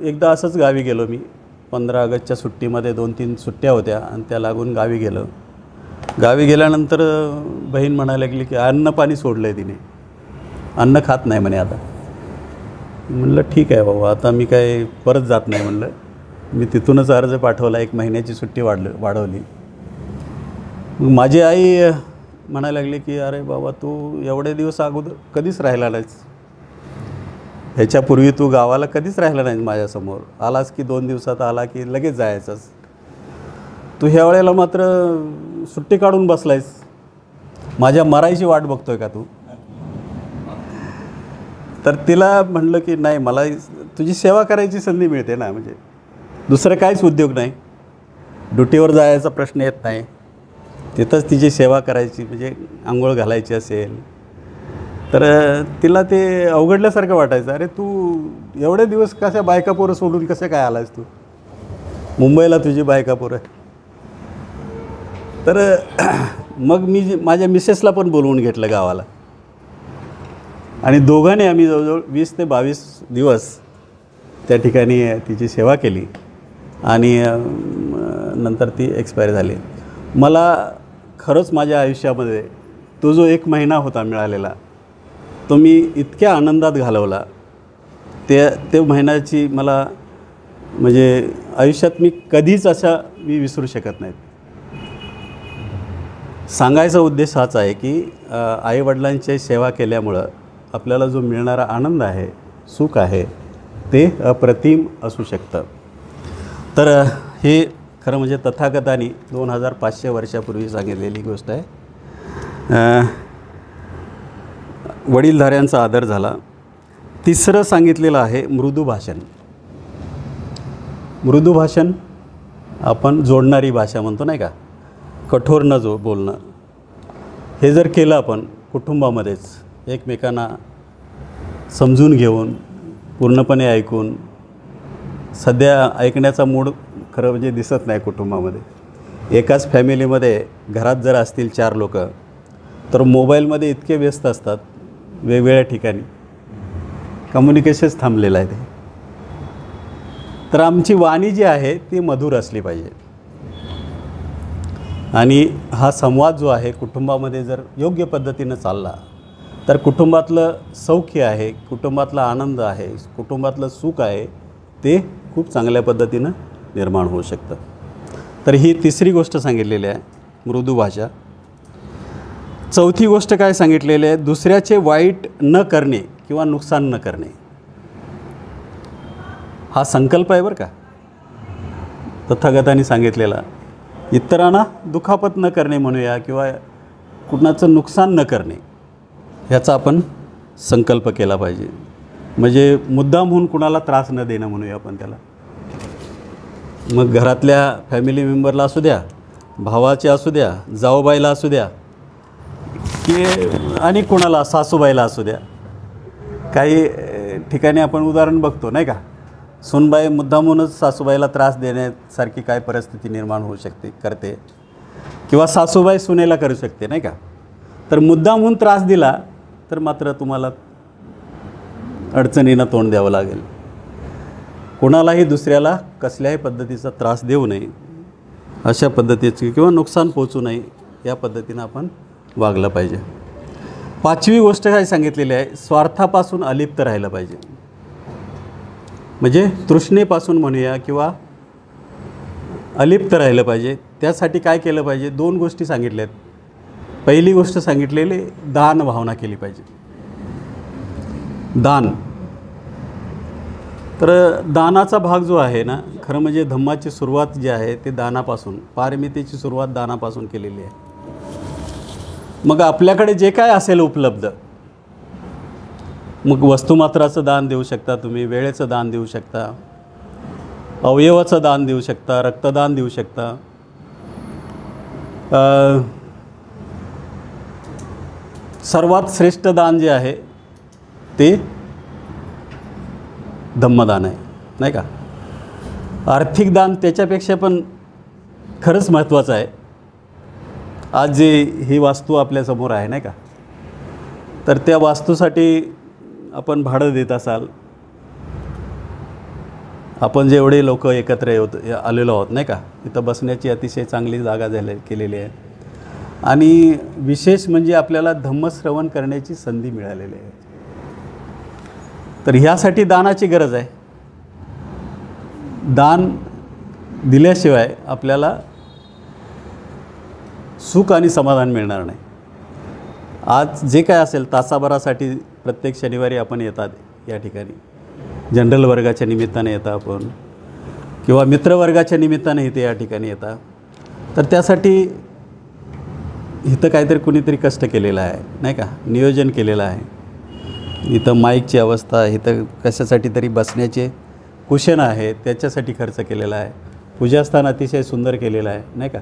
एकदा असंच गावी गेलो मी, 15 ऑगस्टच्या सुट्टीमध्ये 2-3 सुट्ट्या होत्या आणि त्या लागून गावी गेलो. गावी गेल्यानंतर बहीण म्हणायला लागली की अन्न पाणी सोडलं आहे तिने, अन्न खात नाही म्हणे आता. म्हणलं ठीक आहे बाबा, आता मी काय परत जात नाही म्हणलं. मी तिथूनच अर्ज पाठवला, 1 महिन्याची सुट्टी वाढवली. मग माझी आई म्हणायला लागली की अरे बाबा, तू एवढे दिवस अगोदर कधीच राहिला नाहीस, ह्याच्यापूर्वी तू गावाला कधीच राहिला नाहीस माझ्यासमोर. आलास की 2 दिवसात आला की लगेच जायचंस. तू ह्या वेळेला मात्र सुट्टी काढून बसलायस, माझ्या मरायची वाट बघतोय का तू. तर तिला म्हणलं की नाही, मला तुझी सेवा करायची संधी मिळते ना, म्हणजे दुसरं काहीच उद्योग नाही, ड्युटीवर जायचा प्रश्न येत नाही, तिथंच तिची सेवा करायची, म्हणजे आंघोळ घालायची असेल तर तिला ते अवघडल्यासारखं वाटायचं. अरे तू एवढे दिवस कशा बायका पोरं सोडून कसे काय आलायस तू, मुंबईला तुझी बायका पोरं. तर मग मी माझ्या मिसेसला पण बोलवून घेतलं गावाला आणि दोघांनी आम्ही जवळजवळ 20 ते 22 दिवस त्या ठिकाणी तिची सेवा केली आणि नंतर ती एक्सपायर झाली. मला खरंच माझ्या आयुष्यामध्ये तो जो 1 महिना होता मिळालेला, तो मी इतक्या आनंदात घालवला. ते महिन्याची मला म्हणजे आयुष्यात मी कधीच अशा विसरू शकत नाहीत. सांगायचा उद्देश हाच आहे की आईवडिलांची सेवा केल्यामुळं आपल्याला जो मिळणारा आनंद आहे, सुख आहे, ते अप्रतिम असू शकतं. तर हे खरं म्हणजे तथागतांनी 2500 वर्षापूर्वी सांगितलेली गोष्ट आहे. वडीलधाऱ्यांचा आदर झाला. तिसरं सांगितलेलं आहे मृदू भाषण. मृदू भाषण आपण जोडणारी भाषा म्हणतो नाही का, कठोर न बोलणं. हे जर केलं आपण कुटुंबामध्येच, एकमेकांना समजून घेऊन, पूर्णपणे ऐकून. सध्या ऐकण्याचा मूड खरं म्हणजे दिसत नाही कुटुंबामध्ये. एकाच फॅमिलीमध्ये घरात जर असतील 4 लोक तर मोबाईलमध्ये इतके व्यस्त असतात वेगवेगळ्या ठिकाणी, कम्युनिकेशनच थांबलेलं आहे ते. तर आमची वाणी जी आहे ती मधुर असली पाहिजे. आणि हा संवाद जो आहे कुटुंबामध्ये जर योग्य पद्धतीनं चालला तर कुटुंबातलं सौख्य आहे, कुटुंबातला आनंद आहे, कुटुंबातलं सुख आहे, ते खूप चांगल्या पद्धतीनं निर्माण होऊ शकतं. तर ही तिसरी गोष्ट सांगितलेली आहे, मृदू भाषा. चौथी गोष्ट काय सांगितलेली आहे, दुसऱ्याचे वाईट न करणे किंवा नुकसान न करणे. हा संकल्प आहे बरं का तथागतांनी सांगितलेला. इतरांना दुखापत न करणे म्हणूया किंवा कुणाचं नुकसान न करणे, ह्याचा आपण संकल्प केला पाहिजे. म्हणजे मुद्दाम होऊन कुणाला त्रास न देणं म्हणूया आपण त्याला. मग घरातल्या फॅमिली मेंबरला असू द्या, भावाचे असू द्या, जाऊबाईला असू द्या, की आणि कुणाला सासूबाईला असू द्या. काही ठिकाणी आपण उदाहरण बघतो नाही का, सूनबाई मुद्दामूनच सासूबाईला त्रास देण्यासारखी काय परिस्थिती निर्माण होऊ शकते, करते, किंवा सासूबाई सुनेला करू शकते नाही का. तर मुद्दामून त्रास दिला तर मात्र तुम्हाला अडचणींना तोंड द्यावं लागेल. कोणालाही दुसऱ्याला कसल्याही पद्धतीचा त्रास देऊ नये, अशा पद्धतीची किंवा नुकसान पोचू नये या पद्धतीनं आपण वागलं पाहिजे. पाचवी गोष्ट काय सांगितलेली आहे, स्वार्थापासून अलिप्त राहिलं पाहिजे. म्हणजे तृष्णेपासून म्हणूया किंवा अलिप्त राहिलं पाहिजे. त्यासाठी काय केलं पाहिजे, दोन गोष्टी सांगितल्या आहेत. पहिली गोष्ट सांगितलेली, दान भावना केली पाहिजे. दान, तर दानाचा भाग जो आहे ना, खरं म्हणजे धम्माची सुरुवात जी आहे ते दानापासून, पारमितेची सुरुवात दानापासून केलेली आहे. मग आपल्याकडे जे काय असेल उपलब्ध, मग वस्तुमात्राचं दान देऊ शकता तुम्ही, वेळेचं दान देऊ शकता, अवयवाचं दान देऊ शकता, रक्तदान देऊ शकता, सर्वात श्रेष्ठ दान जे आहे ते धम्मदान आहे नाही का. आर्थिक दान त्याच्यापेक्षा पण खरंच महत्त्वाचं आहे. आज जे ही वास्तू आपल्यासमोर आहे नाही का, तर त्या वास्तूसाठी आपण भाडं देत असाल, आपण जेवढे लोक एकत्र आलेलो आहोत नाही का, इथं बसण्याची अतिशय चांगली जागा केलेली आहे. आणि विशेष म्हणजे आपल्याला धम्मश्रवण करण्याची संधी मिळालेली आहे. तर ह्यासाठी दानाची गरज आहे. दान दिल्याशिवाय आपल्याला सुख आणि समाधान मिळणार नाही. आज जे काय असेल तासाभरासाठी प्रत्येक शनिवारी आपण येतात या ठिकाणी, जनरल वर्गाच्या निमित्ताने येता आपण, किंवा मित्रवर्गाच्या निमित्ताने इथे या ठिकाणी येता. तर त्यासाठी इथं काहीतरी कुणीतरी कष्ट केलेलं आहे नाही का, नियोजन केलेलं आहे. इथं माईकची अवस्था, इथं कशासाठी तरी बसण्याचे कुशन आहे त्याच्यासाठी खर्च केलेला आहे. पूजास्थान अतिशय सुंदर केलेलं आहे नाही का.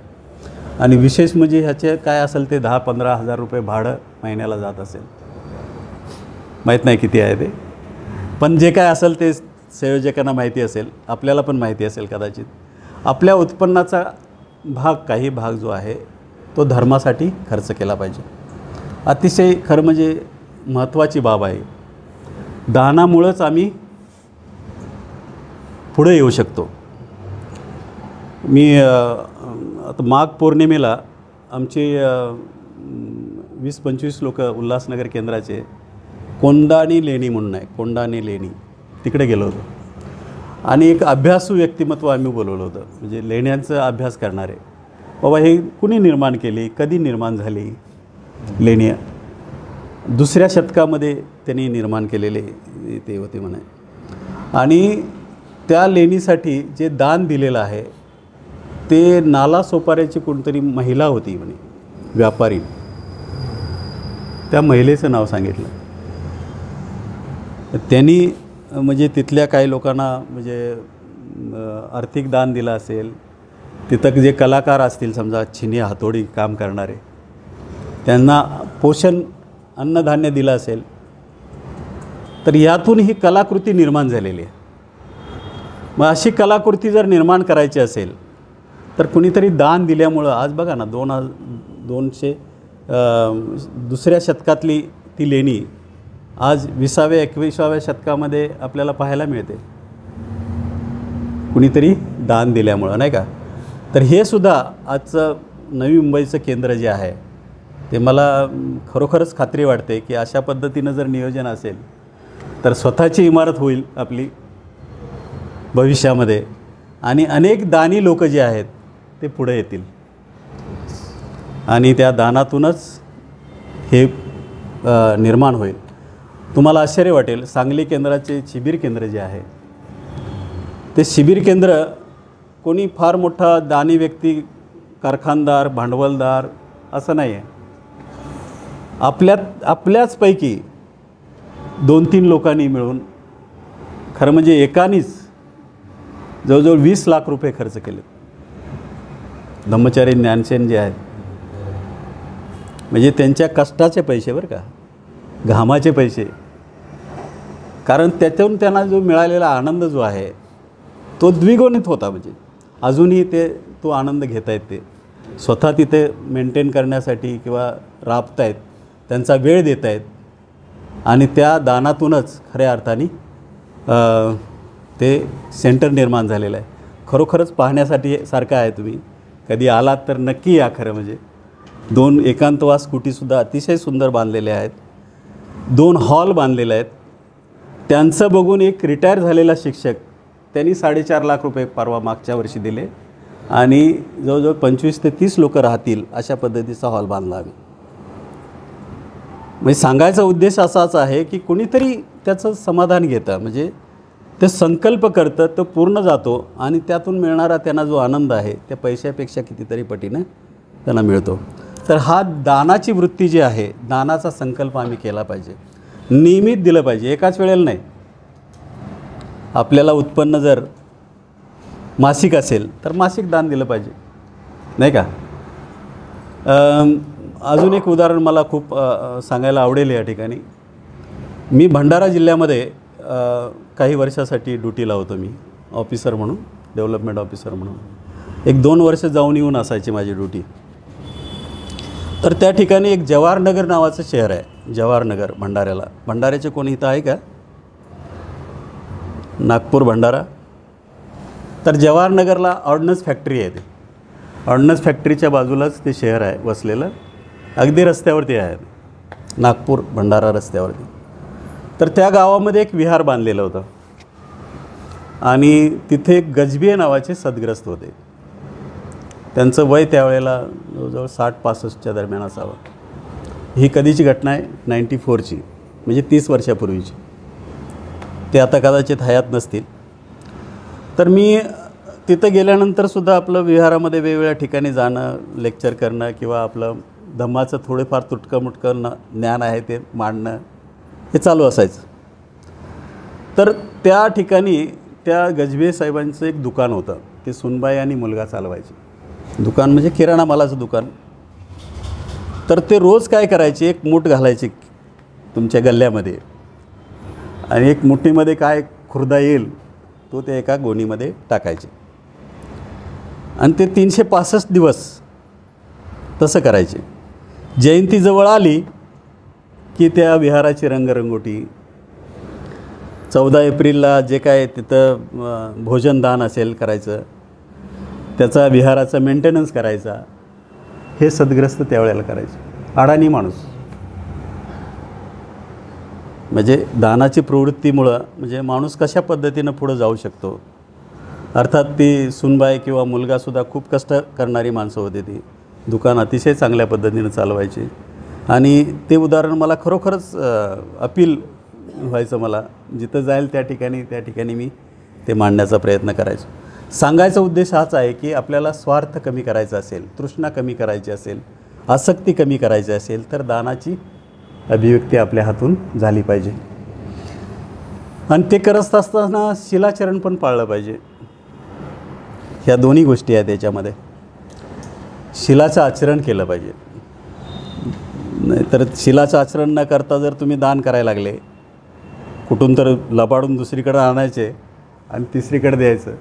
आणि विशेष म्हणजे ह्याचे काय असेल ते 10-15 हजार रुपये भाडं महिन्याला जात असेल, माहीत नाही किती आहे ते, पण जे काय असेल ते संयोजकांना माहिती असेल, आपल्याला पण माहिती असेल कदाचित. आपल्या उत्पन्नाचा भाग, काही भाग जो आहे तो धर्मासाठी खर्च केला पाहिजे. अतिशय खरं म्हणजे महत्त्वाची बाब आहे. दानामुळंच आम्ही पुढे येऊ शकतो. मी आता माघ पौर्णिमेला आमचे 20-25 लोक उल्हासनगर केंद्राचे कोंडाणी लेणी म्हणून आहे, कोंडाणी लेणी, तिकडे गेलो होतो. आणि एक अभ्यासू व्यक्तिमत्व आम्ही बोलवलं होतं, म्हणजे लेण्यांचा अभ्यास करणारे. बाबा हे कुणी निर्माण केली, कधी निर्माण झाली लेणी, दुसऱ्या शतकामध्ये त्यांनी निर्माण केलेले ते होते म्हणे. आणि त्या लेणीसाठी जे दान दिलेलं आहे ते नाला सोपाऱ्याची कोणतरी महिला होती म्हणे, व्यापारी. त्या महिलेचं नाव सांगितलं. त्यांनी म्हणजे तिथल्या काही लोकांना म्हणजे आर्थिक दान दिलं असेल. तिथं जे कलाकार असतील समजा, छिनी हातोडी काम करणारे, त्यांना पोषण अन्नधान्य दिलं असेल. तर यातून ही कलाकृती निर्माण झालेली आहे. मग अशी कलाकृती जर निर्माण करायची असेल तर कुणीतरी दान दिल्यामुळं आज बघा ना 200 दुसऱ्या शतकातली ती लेणी आज 20व्या 21व्या शतकामध्ये आपल्याला पाहायला मिळते, कुणीतरी दान दिल्यामुळं, नाही का. तर हे सुद्धा आजचं नवी मुंबईचं केंद्र जे आहे ते मला खरोखरच खात्री वाटते की अशा पद्धतीनं जर नियोजन असेल तर स्वतःची इमारत होईल आपली भविष्यामध्ये, आणि अनेक दानी लोक जे आहेत ते पुढे येतील आणि त्या दानातूनच हे निर्माण होईल. तुम्हाला आश्चर्य वाटेल, सांगली केंद्राचे शिबिर केंद्र जे आहे ते शिबिर केंद्र कोणी फार मोठा दानी व्यक्ती, कारखानदार, भांडवलदार असं नाही आहे. आपल्याचपैकी 2-3 लोकांनी मिळून, खरं म्हणजे एकानीच जवळजवळ 20 लाख रुपये खर्च केले. धम्मचारी ज्ञानसेन जे आहेत, म्हणजे त्यांच्या कष्टाचे पैसे बरं का, घामाचे पैसे, कारण त्यातून त्यांना जो मिळालेला आनंद जो आहे तो द्विगुणित होता. म्हणजे अजूनही ते तो आनंद घेत आहेत, ते स्वतः तिथे मेंटेन करण्यासाठी किंवा राबत आहेत, त्यांचा वेळ देत आहेत आणि त्या दानातूनच खऱ्या अर्थाने ते सेंटर निर्माण झालेलं आहे. खरोखरच पाहण्यासाठी सारखं आहे. तुम्ही कधी आलात तर नक्की या. खरं म्हणजे 2 एकांतवास कुटीसुद्धा अतिशय सुंदर बांधलेले आहेत, 2 हॉल बांधलेले आहेत. त्यांचं बघून एक रिटायर झालेला शिक्षक, त्यांनी 4.5 लाख रुपये परवा मागच्या वर्षी दिले आणि जवळजवळ 25 ते 30 लोक राहतील अशा पद्धतीचा हॉल बांधला आम्ही. म्हणजे सांगायचा उद्देश असाच आहे की कुणीतरी त्याचं समाधान घेतं, म्हणजे ते संकल्प करतं, तो पूर्ण जातो आणि त्यातून मिळणारा त्यांना जो आनंद आहे त्या पैशापेक्षा कितीतरी पटीनं त्यांना मिळतो. तर हा दानाची वृत्ती जी आहे, दानाचा संकल्प आम्ही केला पाहिजे, नियमित दिलं पाहिजे, एकाच वेळेला नाही. आपल्याला उत्पन्न जर मासिक असेल तर मासिक दान दिलं पाहिजे, नाही का. अजून एक उदाहरण मला खूप सांगायला आवडेल या ठिकाणी. मी भंडारा जिल्ह्यामध्ये काही वर्षासाठी ड्युटीला होतो, मी ऑफिसर म्हणून, डेव्हलपमेंट ऑफिसर म्हणून. 1-2 वर्ष जाऊन येऊन असायची माझी ड्युटी. तर त्या ठिकाणी एक जवाहरनगर नावाचं शहर आहे, जवाहरनगर भंडाऱ्याला. भंडाऱ्याचे कोणी इथं आहे का? नागपूर, भंडारा. तर जवाहरनगरला ऑर्डनन्स फॅक्टरी आहे. ते ऑर्डनन्स फॅक्टरीच्या बाजूलाच ते शहर आहे वसलेलं, अगदी रस्त्यावरती आहे, नागपूर भंडारा रस्त्यावरती. तर त्या गावामध्ये एक विहार बांधलेलं होतं आणि तिथे गजबिये नावाचे सद्ग्रस्त होते. त्यांचं वय त्यावेळेला जवळजवळ 60-65च्या दरम्यान असावं. ही कधीची घटना आहे? 94ची, म्हणजे 30 वर्षापूर्वीची. ते आता कदाचित हयात नसतील. तर मी तिथं गेल्यानंतरसुद्धा आपलं विहारामध्ये वेगवेगळ्या ठिकाणी जाणं, लेक्चर करणं किंवा आपलं धम्माचं थोडेफार तुटकं-मुटकं ज्ञान आहे ते मांडणं, हे चालू असायचं. तर त्या ठिकाणी त्या गजबिये साहेबांचं एक दुकान होतं, ते सुनबाई आणि मुलगा चालवायचे. दुकान म्हणजे किराणा मालाचं दुकान. तर ते रोज काय करायचे, एक मूठ घालायची तुमच्या गल्ल्यामध्ये आणि एक मुठीमध्ये काय खुर्दा येईल तो ते एका गोणीमध्ये टाकायचे आणि ते 365 दिवस तसं करायचे. जयंती जवळ आली की त्या विहाराची रंगरंगोटी, 14 एप्रिलला जे काय तिथं भोजनदान असेल करायचं, त्याचा विहाराचा मेंटेनन्स करायचा, हे सद्ग्रस्त त्यावेळेला करायचे. अडाणी माणूस. म्हणजे दानाची प्रवृत्तीमुळं म्हणजे माणूस कशा पद्धतीनं पुढं जाऊ शकतो. अर्थात ती सुनबाई किंवा मुलगासुद्धा खूप कष्ट करणारी माणसं होती. ती दुकान अतिशय चांगल्या पद्धतीनं चालवायची आणि ते उदाहरण मला खरोखरच अपील व्हायचं. मला जिथं जाईल त्या ठिकाणी मी ते मांडण्याचा प्रयत्न करायचो. सांगायचा उद्देश हाच आहे की आपल्याला स्वार्थ कमी करायचा असेल, तृष्णा कमी करायची असेल, आसक्ती कमी करायची असेल तर दानाची अभिव्यक्ती आपल्या हातून झाली पाहिजे. आणि ते करत असताना शिलाचरण पण पाळलं पाहिजे. ह्या दोन्ही गोष्टी आहेत त्याच्यामध्ये. शिलाचं आचरण केलं पाहिजे. नाहीतर शिलाचं आचरण न करता जर तुम्ही दान करायला लागले, कुठून तर लबाडून दुसरीकडे आणायचे आणि तिसरीकडे द्यायचं,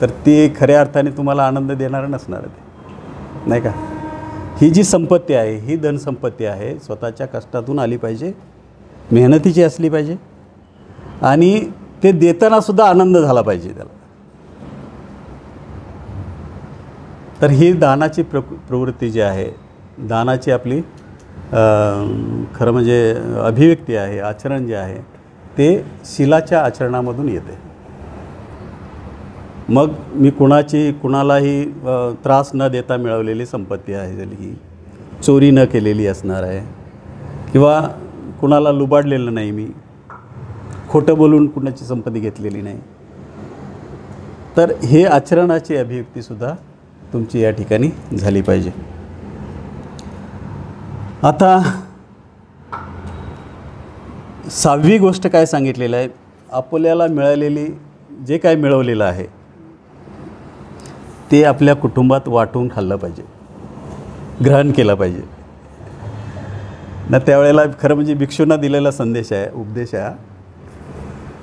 तर ती खऱ्या अर्थाने तुम्हाला आनंद देणारं नसणार ते, नाही का. ही जी संपत्ती आहे ही धनसंपत्ती आहे, स्वतःच्या कष्टातून आली पाहिजे, मेहनतीची असली पाहिजे आणि ते देतानासुद्धा आनंद झाला पाहिजे त्याला. तर ही दानाची प्रवृत्ती जी आहे, दानाची आपली खरं म्हणजे अभिव्यक्ती आहे, आचरण जे आहे ते शीलाच्या आचरणामधून येते. मग मी कुणालाही त्रास न देता मिळवलेली संपत्ती आहे, ही चोरी न केलेली असणार आहे किंवा कुणाला लुबाडलेलं नाही, मी खोटं बोलून कुणाची संपत्ती घेतलेली नाही. तर हे आचरणाची अभिव्यक्तीसुद्धा तुमची या ठिकाणी झाली पाहिजे. आता 6वी गोष्ट काय सांगितलेलं आहे, आपल्याला मिळालेली जे काय मिळवलेलं आहे ते आपल्या कुटुंबात वाटून खाल्लं पाहिजे, ग्रहण केलं पाहिजे ना. त्यावेळेला खरं म्हणजे भिक्षूंना दिलेला संदेश आहे, उपदेश आहे.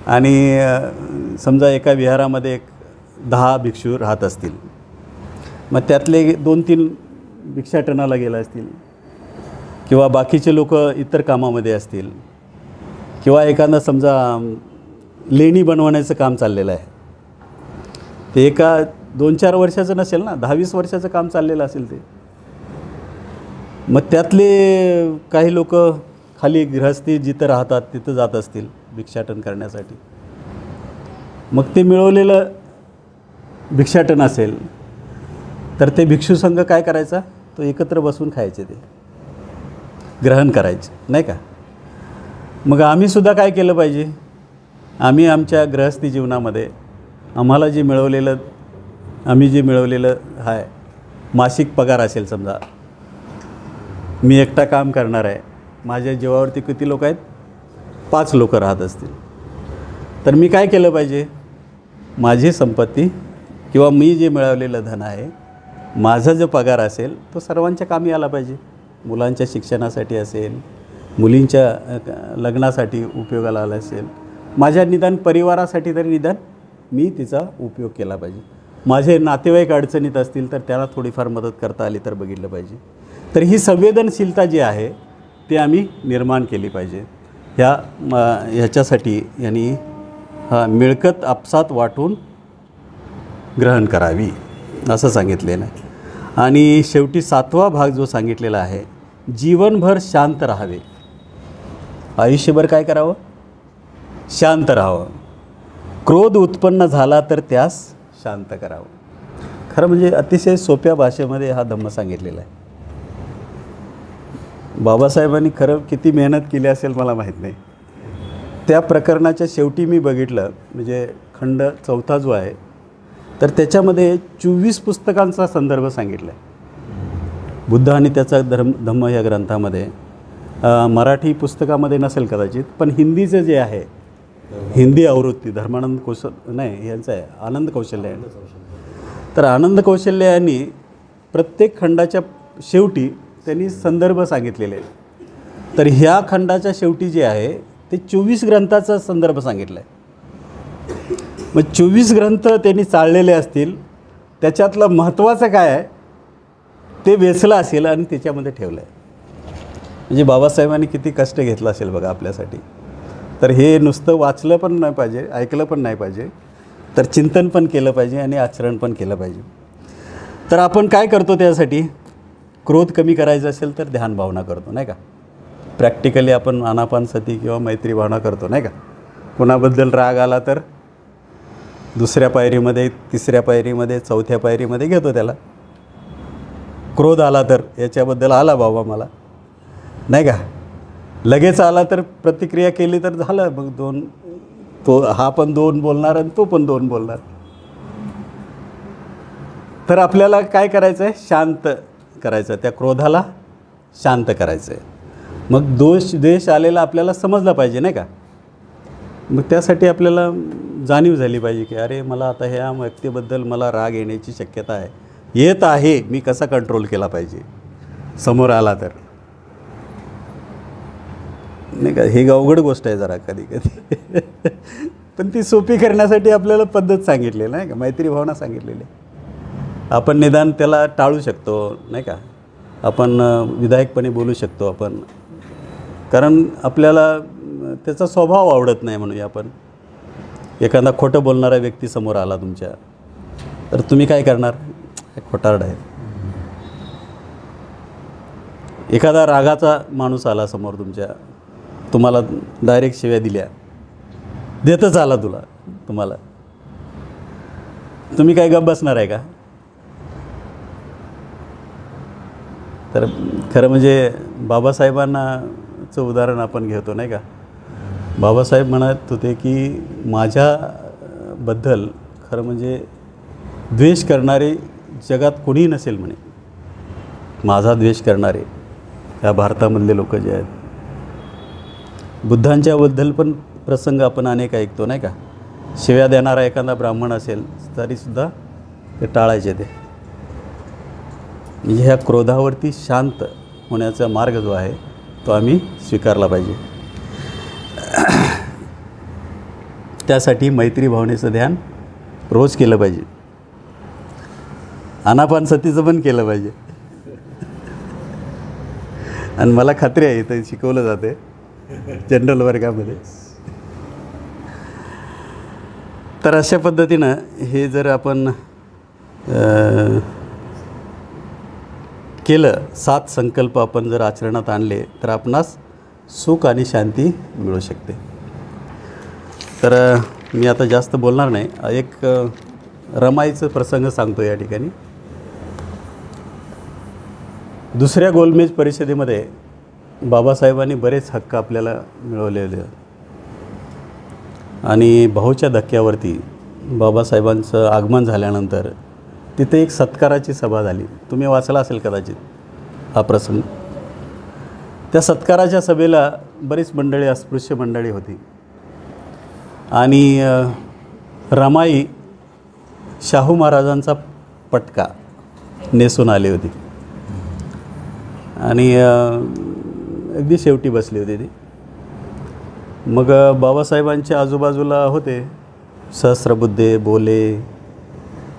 आणि समजा एका विहारामध्ये 10 भिक्षू राहत असतील, मग त्यातले 2-3 भिक्षाटनाला गेले असतील किंवा बाकीचे लोक इतर कामामध्ये असतील किंवा एखादा समजा लेणी बनवण्याचं काम चाललेलं आहे, ते एका 2-4 वर्षाचं नसेल ना, 10-20 वर्षाचं काम चाललेलं असेल ते. मग त्यातले काही लोक खाली गृहस्थी जिथं राहतात तिथं जात असतील भिक्षाटन करण्यासाठी. मग ते मिळवलेलं भिक्षाटन असेल तर ते भिक्षुसंघ काय करायचा, तो एकत्र बसून खायचे, ते ग्रहण करायचे, नाही का. मग आम्हीसुद्धा काय केलं पाहिजे, आम्ही आमच्या गृहस्थी जीवनामध्ये आम्ही जे मिळवलेलं आहे, मासिक पगार असेल समजा, मी एकटा काम करणार आहे, माझ्या जीवावरती किती लोक आहेत, 5 लोक राहत असतील, तर मी काय केलं पाहिजे, माझी संपत्ती किंवा मी जे मिळवलेलं धन आहे, माझा जो पगार असेल तो सर्वांच्या कामी आला पाहिजे. मुलांच्या शिक्षणासाठी असेल, मुलींच्या लग्नासाठी उपयोगाला आला असेल, माझ्या निदान परिवारासाठी तरी निदान मी तिचा उपयोग केला पाहिजे. माझे नातेवाईक अडचणीत असतील तर त्याला थोडीफार मदत करता आली तर बघितलं पाहिजे. तर ही संवेदनशीलता जी आहे ती आम्ही निर्माण केली पाहिजे. ह्याच्यासाठी यांनी मिळकत आपसात वाटून ग्रहण करावी असं सांगितलेलं आहे. आणि शेवटी 7वा भाग जो सांगितलेला आहे, जीवनभर शांत राहावे. आयुष्यभर काय करावं, शांत राहावं. क्रोध उत्पन्न झाला तर त्यास शांत करावं. खरं म्हणजे अतिशय सोप्या भाषेमध्ये हा धम्म सांगितलेला आहे. बाबासाहेबांनी खरं किती मेहनत केली असेल मला माहीत नाही. त्या प्रकरणाच्या शेवटी मी बघितलं, म्हणजे खंड 4था जो आहे तर त्याच्यामध्ये 24 पुस्तकांचा संदर्भ सांगितला आहे. बुद्ध आणि त्याचा धम्म या ग्रंथामध्ये मराठी पुस्तकामध्ये नसेल कदाचित, पण हिंदीचं जे आहे, हिंदी आवृत्ती धर्मानंद यांचं आहे, आनंद कौशल्य आहे. तर आनंद कौशल्य यांनी प्रत्येक खंडाच्या शेवटी त्यांनी संदर्भ सांगितलेले आहे. तर ह्या खंडाच्या शेवटी जे आहे ते 24 ग्रंथाचा संदर्भ सांगितला आहे. मग 24 ग्रंथ त्यांनी चाललेले असतील, त्याच्यातलं महत्त्वाचं काय आहे ते वेचलं असेल आणि त्याच्यामध्ये ठेवलं आहे. म्हणजे बाबासाहेबांनी किती कष्ट घेतलं असेल बघा आपल्यासाठी. तर हे नुसतं वाचलं पण नाही पाहिजे, ऐकलं पण नाही पाहिजे, तर चिंतन पण केलं पाहिजे आणि आचरण पण केलं पाहिजे. तर आपण काय करतो त्यासाठी, क्रोध कमी करायचा असेल तर ध्यान भावना करतो, नाही का. प्रॅक्टिकली आपण आनापानसती किंवा मैत्री भावना करतो, नाही का. कुणाबद्दल राग आला तर 2ऱ्या पायरीमध्ये, 3ऱ्या पायरीमध्ये, 4थ्या पायरीमध्ये घेतो त्याला. क्रोध आला तर याच्याबद्दल आला बाबा मला, नाही का. लगेच आला तर प्रतिक्रिया केली तर झालं, मग हा पण 2 बोलणार आणि तो पण 2 बोलणार. तर आपल्याला काय करायचं आहे, शांत करायचं, त्या क्रोधाला शांत करायचं आहे. मग द्वेष आलेला आपल्याला समजला पाहिजे, नाही का. मग त्यासाठी आपल्याला जाणीव झाली पाहिजे की अरे मला आता ह्या व्यक्तीबद्दल मला राग येण्याची शक्यता आहे, येत आहे, मी कसा कंट्रोल केला पाहिजे समोर आला तर, नाही का. ही अवघड गोष्ट आहे जरा कधी कधी पण ती सोपी करण्यासाठी आपल्याला पद्धत सांगितलेली, नाही का. मैत्री भावना सांगितलेली, आपण निदान त्याला टाळू शकतो, नाही का. आपण विधायकपणे बोलू शकतो आपण, कारण आपल्याला त्याचा स्वभाव आवडत नाही म्हणूया आपण. एखादा खोटं बोलणारा व्यक्ती समोर आला तुमच्या, तर तुम्ही काय करणार? खोटारडा आहे. एखादा रागाचा माणूस आला समोर तुमच्या, तुम्हाला डायरेक्ट शिव्या दिल्या, देतच आला तुम्हाला, तुम्ही काय गप्प बसणार आहे का? तर खरं म्हणजे बाबासाहेबांचं उदाहरण आपण घेतो नाही का. बाबासाहेब म्हणत होते की माझ्याबद्दल खरं म्हणजे द्वेष करणारे जगात कोणीही नसेल म्हणे. माझा द्वेष करणारे ह्या भारतामधले लोक जे आहेत. बुद्धांच्याबद्दल पण प्रसंग आपण अनेक ऐकतो नाही का. शिव्या देणारा एखादा ब्राह्मण असेल तरीसुद्धा ते टाळायचे ते. म्हणजे ह्या क्रोधावरती शांत होण्याचा मार्ग जो आहे तो आम्ही स्वीकारला पाहिजे. त्यासाठी मैत्री भावनेचं ध्यान रोज केलं पाहिजे. आनापानसतीचं पण केलं पाहिजे. आणि मला खात्री आहे इथं शिकवलं जाते जनरल वर्गामध्ये. तर अशा पद्धतीनं हे जर आपण केलं, 7 संकल्प आपण जर आचरणात आणले तर आपणास सुख आणि शांती मिळू शकते. तर मी आता जास्त बोलणार नाही. एक रमाईचं प्रसंग सांगतो या ठिकाणी. दुसऱ्या गोलमेज परिषदेमध्ये बाबासाहेबांनी बरेच हक्क आपल्याला मिळवलेले आणि भाऊच्या धक्क्यावरती बाबासाहेबांचं आगमन झाल्यानंतर तिथे एक सत्काराची सभा झाली. तुम्ही वाचला असेल कदाचित हा प्रसंग. त्या सत्काराच्या सभेला बरीच मंडळी, अस्पृश्य मंडळी होती आणि रमाई शाहू महाराजांचा पटका नेसून आली होती आणि अगदी शेवटी बसली होती ती. मग बाबासाहेबांच्या आजूबाजूला होते सहस्त्रबुद्धे, बोले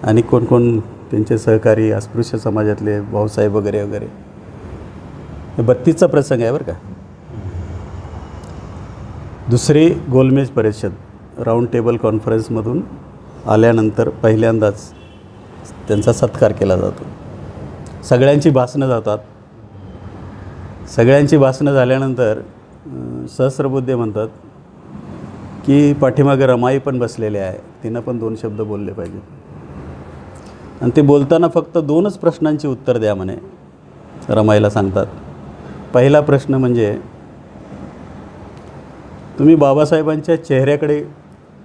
आणि कोण कोण त्यांचे सहकारी अस्पृश्य समाजातले भाऊसाहेब वगैरे वगैरे. 32चा प्रसंग आहे बरं का. दुसरी गोलमेज परिषद राऊंड टेबल कॉन्फरन्समधून आल्यानंतर पहिल्यांदाच त्यांचा सत्कार केला जातो. सगळ्यांची भाषणं जातात. सगळ्यांची भाषणं झाल्यानंतर सहस्त्रबुद्धे म्हणतात की पाठीमागे रमाई पण बसलेले आहे, तिनं पण 2 शब्द बोलले पाहिजे. आणि ते बोलताना फक्त 2च प्रश्नांची उत्तर द्या म्हणे रमाईला सांगतात. पहिला प्रश्न म्हणजे तुम्ही बाबासाहेबांच्या चेहऱ्याकडे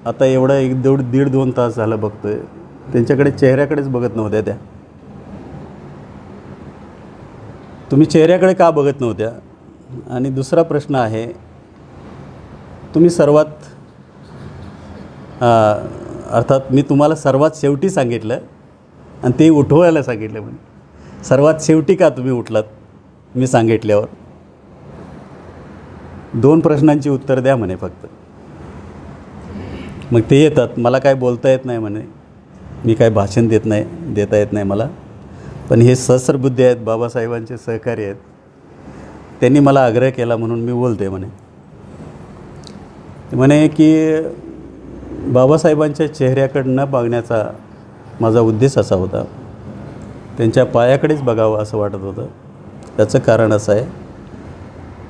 आता एवढा 1-1.5-2 तास झालं बघतोय, त्यांच्याकडे चेहऱ्याकडेच बघत नव्हत्या त्या. तुम्ही चेहऱ्याकडे का बघत नव्हत्या? आणि दुसरा प्रश्न आहे, तुम्ही सर्वात अर्थात मी तुम्हाला सर्वात शेवटी सांगितलं आणि ते उठवायला सांगितलं म्हणे. सर्वात शेवटी का तुम्ही उठलात मी सांगितल्यावर? 2 प्रश्नांची उत्तर द्या म्हणे फक्त. मग ते येतात. मला काय बोलता येत नाही म्हणे, मी काय भाषण देता येत नाही मला, पण हे सहस्त्रबुद्धे आहेत, बाबासाहेबांचे सहकारी आहेत, त्यांनी मला आग्रह केला म्हणून मी बोलते म्हणे. म्हणे की बाबासाहेबांच्या चेहऱ्याकडं न बघण्याचा माझा उद्देश असा होता, त्यांच्या पायाकडेच बघावं असं वाटत होतं. त्याचं कारण असं आहे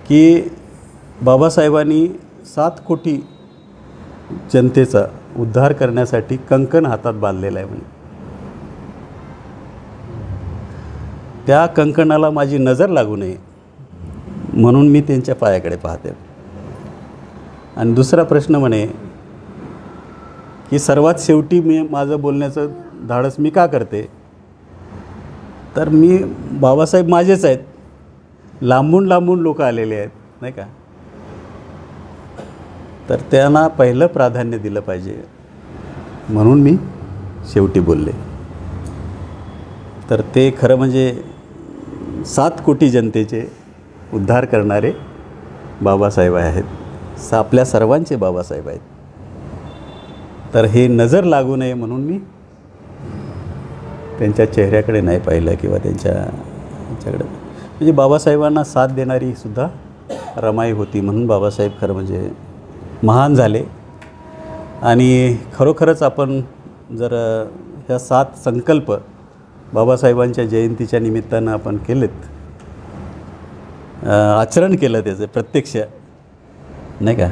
की बाबासाहेबांनी 7 कोटी जनतेचा उद्धार करण्यासाठी कंकण हातात बांधलेला आहे म्हणे. त्या कंकणाला माझी नजर लागू नये म्हणून मी त्यांच्या पायाकडे पाहते. आणि दुसरा प्रश्न म्हणे की सर्वात शेवटी मी माझं बोलण्याचं धाडस मी का करते? तर मी बाबासाहेब माझेच आहेत, लांबून लांबून लोक आलेले आहेत नाही का, तर त्यांना पहिलं प्राधान्य दिलं पाहिजे म्हणून मी शेवटी बोलले. तर ते खरं म्हणजे 7 कोटी जनतेचे उद्धार करणारे बाबासाहेब आहेत, आपल्या सर्वांचे बाबासाहेब आहेत. तर हे नजर लागू नये म्हणून मी त्यांच्या चेहऱ्याकडे नाही पाहिलं किंवा त्यांच्याकडे. म्हणजे बाबासाहेबांना साथ देणारी सुद्धा रमाई होती, म्हणून बाबासाहेब खरं म्हणजे महान झाले. आणि खरोखरच आपण जर ह्या 7 संकल्प बाबासाहेबांच्या जयंतीच्या निमित्तानं आपण केलेत, आचरण केलं त्याचं प्रत्यक्ष, नाही का.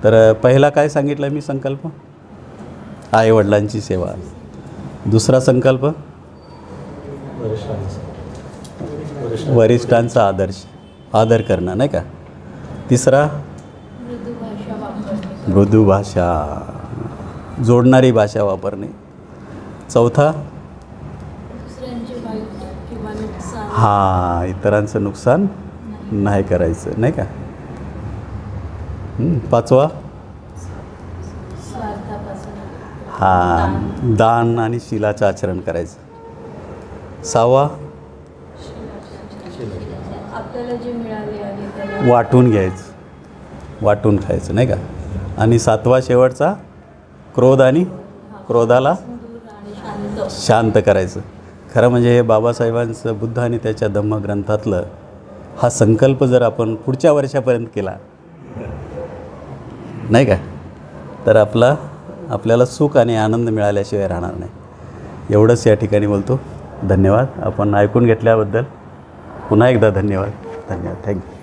तर पहिला काय सांगितलं मी संकल्प? आईवडिलांची सेवा. दुसरा संकल्प वरिष्ठांचा आदर करणं, नाही का. तिसरा मृदू भाषा, जोडणारी भाषा वापरणे. चौथा हां, इतरांचं नुकसान नाही करायचं, नाही का. पाचवा हां, दान आणि शीलाचं आचरण करायचं. सहावा आपल्याला जे मिळाले आहे त्याला वाटून घ्यायचं, वाटून खायचं, नाही का. आणि सातवा शेवटचा क्रोध आणि क्रोधाला शांत करायचं. खरं म्हणजे हे बाबासाहेबांचं बुद्ध आणि त्याच्या धम्मग्रंथातलं हा संकल्प जर आपण पुढच्या वर्षापर्यंत केला, नाही का, तर आपल्याला सुख आणि आनंद मिळाल्याशिवाय राहणार नाही. एवढंच या ठिकाणी बोलतो. धन्यवाद. आपण ऐकून घेतल्याबद्दल पुन्हा एकदा धन्यवाद. थँक्यू.